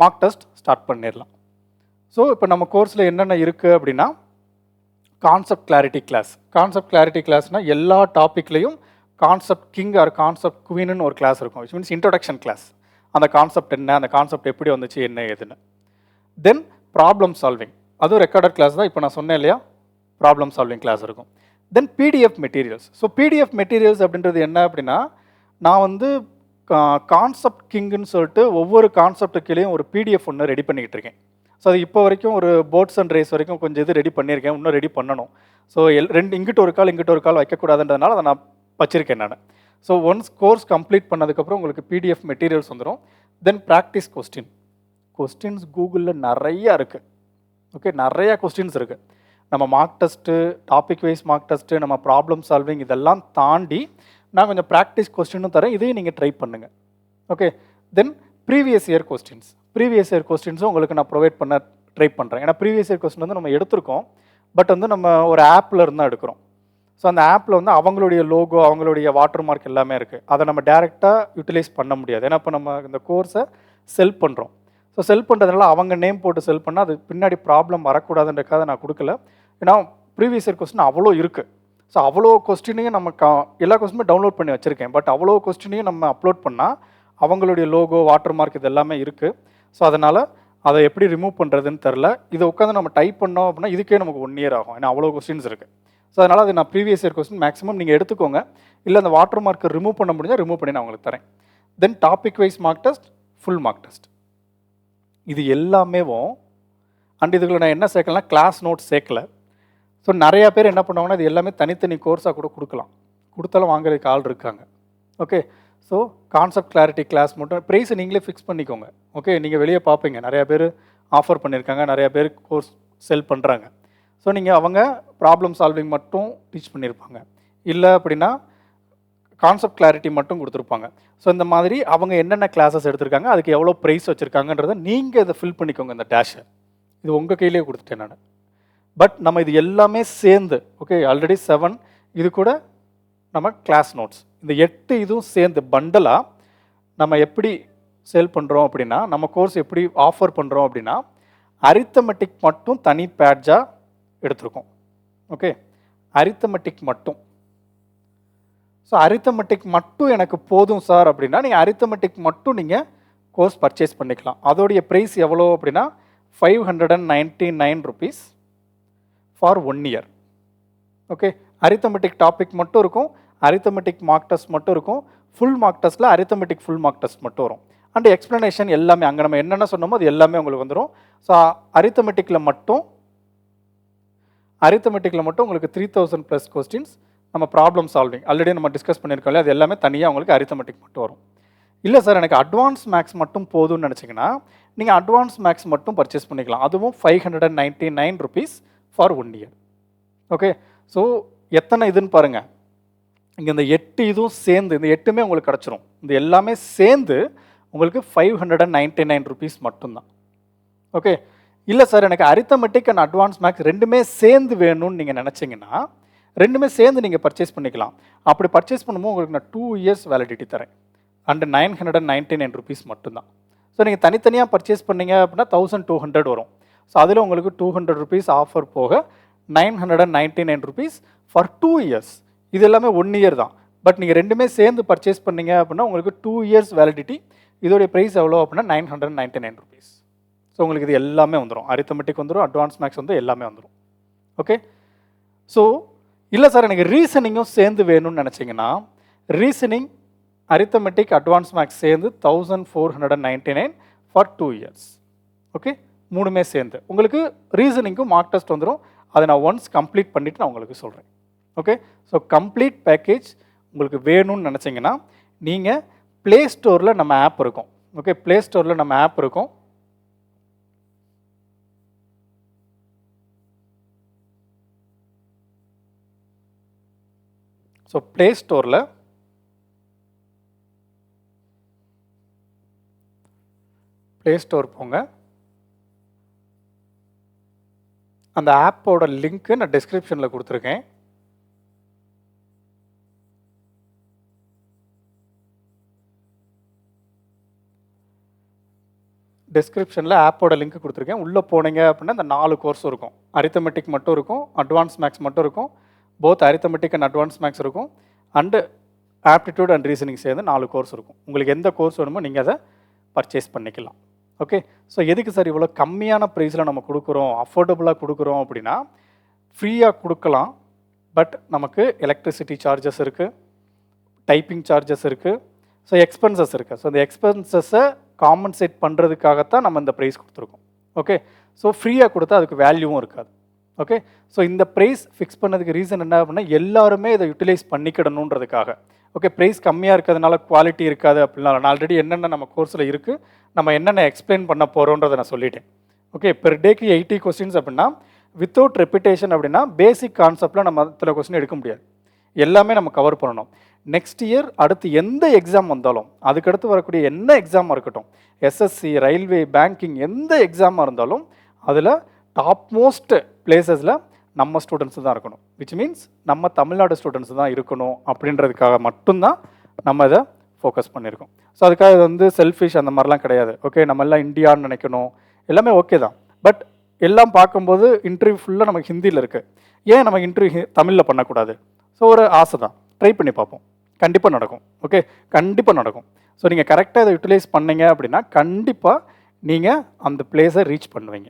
மார்க் டெஸ்ட் ஸ்டார்ட் பண்ணிடலாம். ஸோ இப்போ நம்ம கோர்ஸில் என்னென்ன இருக்குது அப்படின்னா, concept clarity class. Concept clarity கிளாஸ்னால் எல்லா டாப்பிக்லையும் கான்செப்ட் கிங் ஆர் கான்செப்ட் குவீன்னு ஒரு கிளாஸ் இருக்கும். Which means introduction class. அந்த கான்செப்ட் என்ன, அந்த கான்செப்ட் எப்படி வந்துச்சு, என்ன ஏதுன்னு. தென் ப்ராப்ளம் சால்விங், அதுவும் ரெக்கார்டட் கிளாஸ் தான். இப்போ நான் சொன்னேன் இல்லையா, ப்ராப்ளம் சால்விங் கிளாஸ் இருக்கும். Then PDF materials. So PDF materials அப்படின்றது என்ன அப்படின்னா, நான் வந்து கான்செப்ட் கிங்குன்னு சொல்லிட்டு ஒவ்வொரு கான்செப்ட்டுக்குள்ளேயும் ஒரு பிடிஎஃப் ஒன்று ரெடி பண்ணிக்கிட்டு இருக்கேன். ஸோ அது இப்போ வரைக்கும் ஒரு போட்ஸ் அண்ட் ரேஸ் வரைக்கும் கொஞ்சம் இது ரெடி பண்ணியிருக்கேன், இன்னும் ரெடி பண்ணணும். ஸோ இங்கிட்ட ஒரு கால் வைக்கக்கூடாதுன்றதுனால அதை நான் வச்சுருக்கேன் நான். ஸோ ஒன்ஸ் கோர்ஸ் கம்ப்ளீட் பண்ணதுக்கப்புறம் உங்களுக்கு பிடிஎஃப் மெட்டீரியல்ஸ் வந்துடும். தென் ப்ராக்டிஸ் கொஸ்டின்ஸ் கூகுளில் நிறையா இருக்குது. ஓகே, நிறையா கொஸ்டின்ஸ் இருக்குது. நம்ம mark test, topic wise mark test, நம்ம ப்ராப்ளம் சால்விங் இதெல்லாம் தாண்டி நான் கொஞ்சம் ப்ராக்டிஸ் கொஸ்டினும் தரேன். இதையும் நீங்கள் ட்ரை பண்ணுங்கள். ஓகே, தென் ப்ரீவியஸ் இயர் கொஸ்டின்ஸும் உங்களுக்கு நான் ப்ரொவைட் பண்ண ட்ரை பண்ணுறேன். ஏன்னா ப்ரீவியஸ் இயர் கொஸ்டின் வந்து நம்ம எடுத்திருக்கோம், பட் வந்து நம்ம ஒரு ஆப்பில் இருந்து தான் எடுக்கிறோம். ஸோ அந்த ஆப்பில் வந்து அவங்களுடைய லோகோ, அவங்களுடைய வாட்டர் மார்க் எல்லாமே இருக்குது. அதை நம்ம டேரெக்டாக யூட்டிலைஸ் பண்ண முடியாது. ஏன்னா இப்போ நம்ம இந்த கோர்ஸை செல் பண்ணுறோம். ஸோ செல் பண்ணுறதுனால அவங்க நேம் போட்டு செல் பண்ணால் அது பின்னாடி ப்ராப்ளம் வரக்கூடாதுன்றக்காக நான் கொடுக்கல. ஏன்னா ப்ரீவியஸ் இயர் கொஸ்டின் அவ்வளோ இருக்குது. ஸோ அவ்வளோ கொஸ்டினையும் நம்ம எல்லா கொஸ்டினுமே டவுன்லோட் பண்ணி வச்சுருக்கேன். பட் அவ்வளோ கொஸ்டினையும் நம்ம அப்லோட் பண்ணால் அவங்களுடைய லோகோ, வாட்டர் மார்க் இது எல்லாமே இருக்குது. ஸோ அதனால் அதை எப்படி ரிமூவ் பண்ணுறதுன்னு தெரில. இதை உட்காந்து நம்ம டைப் பண்ணோம் அப்படின்னா இதுக்கே நமக்கு 1 year ஆகும். ஏன்னா அவ்வளோ கொஸ்டின்ஸ் இருக்குது. ஸோ அதனால் அது நான் ப்ரீவியஸ் இயர் கொஸ்டின் மேக்ஸிமம் நீங்கள் எடுத்துக்கோங்க. இல்லை அந்த வாட்டர் மார்க்கை ரிமூவ் பண்ண முடிஞ்சால் ரிமூவ் பண்ணி நான் உங்களுக்கு தரேன். Then topic wise mark test, full mark test, இது எல்லாமேவும். அண்ட் இதுக்குள்ள நான் என்ன சேர்க்கலனா கிளாஸ் நோட்ஸ் சேர்க்கல. ஸோ நிறையா பேர் என்ன பண்ணுவாங்கன்னா இது எல்லாமே தனித்தனி கோர்ஸாக கூட கொடுக்கலாம், கொடுத்தாலும் வாங்குறதுக்கு ஆள் இருக்காங்க. Okay, so concept clarity class மட்டும் ப்ரைஸை நீங்களே ஃபிக்ஸ் பண்ணிக்கோங்க. ஓகே, நீங்கள் வெளியே பார்ப்பீங்க நிறையா பேர் ஆஃபர் பண்ணியிருக்காங்க, நிறையா பேர் கோர்ஸ் செல் பண்ணுறாங்க. ஸோ நீங்கள் அவங்க ப்ராப்ளம் சால்விங் மட்டும் டீச் பண்ணியிருப்பாங்க, இல்லை அப்படின்னா கான்செப்ட் கிளாரிட்டி மட்டும் கொடுத்துருப்பாங்க. ஸோ இந்த மாதிரி அவங்க என்னென்ன கிளாஸஸ் எடுத்திருக்காங்க, அதுக்கு எவ்வளோ ப்ரைஸ் வச்சுருக்காங்கன்றதை நீங்கள் இதை ஃபில் பண்ணிக்கோங்க. இந்த டேஷை இது உங்கள் கையிலே கொடுத்துட்டேன் நான். பட் நம்ம இது எல்லாமே சேர்ந்து, ஓகே ஆல்ரெடி 7, இது கூட நம்ம கிளாஸ் நோட்ஸ், இந்த 8 இதுவும் சேர்ந்து பண்டலாக நம்ம எப்படி சேல் பண்ணுறோம் அப்படின்னா, நம்ம கோர்ஸ் எப்படி ஆஃபர் பண்ணுறோம் அப்படின்னா, அரித்தமெட்டிக் மட்டும் தனி பேட்ஜாக எடுத்திருக்கோம். ஓகே, அரித்தமெட்டிக் மட்டும். ஸோ அரித்தமெட்டிக் மட்டும் எனக்கு போதும் சார் அப்படின்னா நீங்கள் அரித்தமெட்டிக் மட்டும் நீங்கள் கோர்ஸ் பர்ச்சேஸ் பண்ணிக்கலாம். அதோடைய ப்ரைஸ் எவ்வளோ அப்படின்னா 599 rupees for 1 year. Okay, arithmetic topic மட்டும் இருக்கும், அரித்தமெட்டிக் மார்க் டெஸ்ட் மட்டும் இருக்கும். ஃபுல் மார்க் டெஸ்ட்டில் அரித்தமெட்டிக் ஃபுல் மார்க் டெஸ்ட் மட்டும் வரும். அண்ட் எக்ஸ்ப்ளனேஷன் எல்லாமே அங்கே நம்ம என்னென்ன சொன்னோமோ அது எல்லாமே உங்களுக்கு வந்துடும். ஸோ அரித்தமெட்டிக்கில் மட்டும் உங்களுக்கு 3000+ கொஸ்டின்ஸ். நம்ம ப்ராப்ளம் சால்விங் ஆல்ரெடி நம்ம டிஸ்கஸ் பண்ணியிருக்கோம், அது எல்லாமே தனியாக உங்களுக்கு அரித்தமெட்டிக் மட்டும் வரும். இல்லை சார் எனக்கு அட்வான்ஸ் மேக்ஸ் மட்டும் போதும்னு நினச்சிங்கன்னா நீங்கள் அட்வான்ஸ் மேக்ஸ் மட்டும் பர்ச்சேஸ் பண்ணிக்கலாம். அதுவும் 599 rupees for 1 year. Okay, so எத்தனை இதுன்னு பாருங்கள். இங்கே இந்த 8 இதுவும் சேர்ந்து, இந்த 8மே உங்களுக்கு கிடச்சிரும். இந்த எல்லாமே சேர்ந்து உங்களுக்கு 599 rupees மட்டும்தான். ஓகே, இல்லை சார் எனக்கு அரித்தமெட்டிக் அண்ட் அட்வான்ஸ் மேக்ஸ் ரெண்டுமே சேர்ந்து வேணும்னு நீங்கள் நினச்சிங்கன்னா ரெண்டுமே சேர்ந்து நீங்கள் பர்ச்சேஸ் பண்ணிக்கலாம். அப்படி பர்ச்சேஸ் பண்ணும்போது உங்களுக்கு நான் 2 years வேலிடிட்டி தரேன். அண்ட் 999 rupees மட்டும்தான். ஸோ நீங்கள் தனித்தனியாக பர்ச்சேஸ் பண்ணீங்க அப்படின்னா 1200 வரும். ஸோ அதில் உங்களுக்கு 200 rupees ஆஃபர் போக 999 rupees ஃபார் 2 years. இது எல்லாமே 1 year தான். பட் நீங்கள் ரெண்டுமே சேர்ந்து பர்ச்சேஸ் பண்ணீங்க அப்படின்னா உங்களுக்கு 2 years வேலிடிட்டி. இதோடைய ப்ரைஸ் எவ்வளோ அப்படின்னா 999 rupees. ஸோ உங்களுக்கு இது எல்லாமே வந்துடும், அரித்தமெட்டிக் வந்துடும், அட்வான்ஸ் மேக்ஸ் வந்து எல்லாமே வந்துடும். ஓகே, ஸோ இல்லை சார் எனக்கு ரீசனிங்கும் சேர்ந்து வேணும்னு நினச்சிங்கன்னா ரீசனிங் அரித்தமெட்டிக் அட்வான்ஸ் மேக்ஸ் சேர்ந்து 1499 ஃபார் 2 years. ஓகே, மூணுமே சேர்ந்து உங்களுக்கு ரீசனிங்கும் மார்க் டெஸ்ட் வந்துடும். அதை நான் ஒன்ஸ் கம்ப்ளீட் பண்ணிவிட்டு நான் உங்களுக்கு சொல்கிறேன். ஓகே, ஸோ கம்ப்ளீட் பேக்கேஜ் உங்களுக்கு வேணும்னு நினச்சிங்கன்னா நீங்கள் ப்ளே ஸ்டோரில் நம்ம ஆப் இருக்கும். ஓகே, ப்ளே ஸ்டோரில் நம்ம ஆப் இருக்கும். ஸோ ப்ளே ஸ்டோரில் போங்க. அந்த ஆப்போட லிங்க்கு நான் டிஸ்கிரிப்ஷனில் கொடுத்துருக்கேன். டிஸ்கிரிப்ஷனில் ஆப்போட லிங்க் கொடுத்துருக்கேன். உள்ளே போனீங்க அப்படின்னா இந்த 4 கோர்ஸ் இருக்கும். அரித்தமெட்டிக் மட்டும் இருக்கும், அட்வான்ஸ் மேக்ஸ் மட்டும் இருக்கும், both arithmetic and advance maths இருக்கும், அண்டு ஆப்டிடியூட் அண்ட் ரீசனிங் சேர்ந்து 4 கோர்ஸ் இருக்கும். உங்களுக்கு எந்த கோர்ஸ் வேணுமோ நீங்கள் அதை பர்ச்சேஸ் பண்ணிக்கலாம். ஓகே, ஸோ எதுக்கு சார் இவ்வளோ கம்மியான ப்ரைஸில் நம்ம கொடுக்குறோம், அஃபோர்டபுளாக கொடுக்குறோம் அப்படின்னா ஃப்ரீயாக கொடுக்கலாம், பட் நமக்கு எலக்ட்ரிசிட்டி சார்ஜஸ் இருக்குது, டைப்பிங் சார்ஜஸ் இருக்குது, ஸோ எக்ஸ்பென்சஸ் இருக்குது. ஸோ இந்த எக்ஸ்பென்சஸை காம்பன்சேட் பண்ணுறதுக்காகத்தான் நம்ம இந்த ப்ரைஸ் கொடுத்துருக்கோம். ஓகே, ஸோ ஃப்ரீயாக கொடுத்தா அதுக்கு வேல்யூவும் இருக்காது. ஓகே, ஸோ இந்த ப்ரைஸ் ஃபிக்ஸ் பண்ணதுக்கு ரீசன் என்ன அப்படின்னா எல்லாருமே இதை யூட்டிலைஸ் பண்ணிக்கிடணுன்றதுக்காக. ஓகே, ப்ரைஸ் கம்மியாக இருக்கிறதுனால குவாலிட்டி இருக்காது அப்படின்னா நான் ஆல்ரெடி என்னென்ன நம்ம கோர்ஸில் இருக்குது, நம்ம என்னென்ன எக்ஸ்பிளைன் பண்ண போகிறோன்றதை நான் சொல்லிட்டேன். ஓகே, பெர் டேக்கு 80 கொஸ்டின்ஸ் அப்படின்னா வித்தவுட் ரெப்பிட்டேஷன் அப்படின்னா பேசிக் கான்செப்டில் நம்ம இத்தனை கொஸ்டின் எடுக்க முடியாது, எல்லாமே நம்ம கவர் பண்ணணும். நெக்ஸ்ட் இயர் அடுத்து எந்த எக்ஸாம் வந்தாலும், அதுக்கடுத்து வரக்கூடிய என்ன எக்ஸாமாக இருக்கட்டும், எஸ்எஸ்சி, ரயில்வே, பேங்கிங், எந்த எக்ஸாமாக இருந்தாலும் அதில் டாப் மோஸ்ட் பிளேசஸில் நம்ம ஸ்டூடெண்ட்ஸ் தான் இருக்கணும். விச் மீன்ஸ் நம்ம தமிழ்நாடு ஸ்டூடெண்ட்ஸ் தான் இருக்கணும் அப்படின்றதுக்காக மட்டும்தான் நம்ம இதை ஃபோக்கஸ் பண்ணியிருக்கோம். ஸோ அதுக்காக இது வந்து செல்ஃபிஷ் அந்த மாதிரிலாம் கிடையாது. ஓகே, நம்ம எல்லாம் இந்தியான்னு நினைக்கணும், எல்லாமே ஓகே தான். பட் எல்லாம் பார்க்கும்போது இன்டர்வியூ ஃபுல்லாக நமக்கு ஹிந்தியில் இருக்குது, ஏன் நம்ம இன்டர்வியூ தமிழில் பண்ணக்கூடாது? ஸோ ஒரு ஆசை தான், ட்ரை பண்ணி பார்ப்போம், கண்டிப்பாக நடக்கும். ஓகே, கண்டிப்பாக நடக்கும். ஸோ நீங்கள் கரெக்டாக இதை யூட்டிலைஸ் பண்ணீங்க அப்படின்னா கண்டிப்பாக நீங்கள் அந்த பிளேஸை ரீச் பண்ணுவீங்க.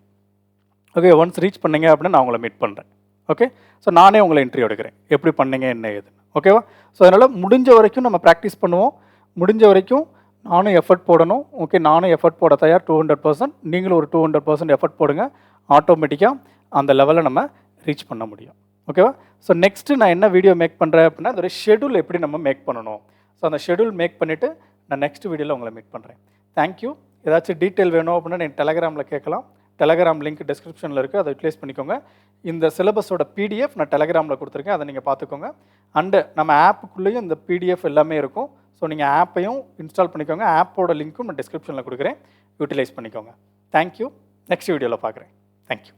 ஓகே, ஒன்ஸ் ரீச் பண்ணீங்க அப்படின்னா நான் உங்களை மீட் பண்ணுறேன். ஓகே, ஸோ நானே உங்களை இன்டர்வியூ எடுக்கிறேன், எப்படி பண்ணீங்க என்ன ஏதுன்னு. ஓகேவா? ஸோ அதனால் முடிஞ்ச வரைக்கும் நம்ம ப்ராக்டிஸ் பண்ணுவோம், முடிஞ்ச வரைக்கும் நானும் எஃபர்ட் போடணும். ஓகே, நானும் எஃபர்ட் போட தயார் 200%. நீங்களும் ஒரு 200% எஃபர்ட் போடுங்க, ஆட்டோமேட்டிக்காக அந்த லெவலில் நம்ம ரீச் பண்ண முடியும். ஓகேவா? ஸோ நெக்ஸ்ட்டு நான் என்ன வீடியோ மேக் பண்ணுறேன் அப்படின்னா அதோட ஷெடியூல் எப்படி நம்ம மேக் பண்ணணும். ஸோ அந்த ஷெடியூல் மேக் பண்ணிவிட்டு நான் நெக்ஸ்ட் வீடியோவில் உங்களை மீட் பண்ணுறேன். தேங்க்யூ. ஏதாச்சும் டீட்டெயில் வேணும் அப்படின்னா நீங்கள் டெலகிராமில் கேட்கலாம். டெலகிராம் லிங்க் டிஸ்கிரிப்ஷனில் இருக்குது, அதை யூட்டிலைஸ் பண்ணிக்கோங்க. இந்த சிலபஸோட PDF நான் டெலகிராமில் கொடுத்துருக்கேன், அதை நீங்கள் பார்த்துக்கோங்க. அண்டு நம்ம ஆப்புக்குள்ளேயும் இந்த PDF எல்லாமே இருக்கும். ஸோ நீங்கள் ஆப்பையும் இன்ஸ்டால் பண்ணிக்கோங்க. ஆப்போட லிங்க்கும் நான் டிஸ்கிரிப்ஷனில் கொடுக்குறேன், யூட்டிலைஸ் பண்ணிக்கோங்க. தேங்க்யூ. நெக்ஸ்ட் வீடியோவில் பார்க்குறேன். தேங்க்யூ.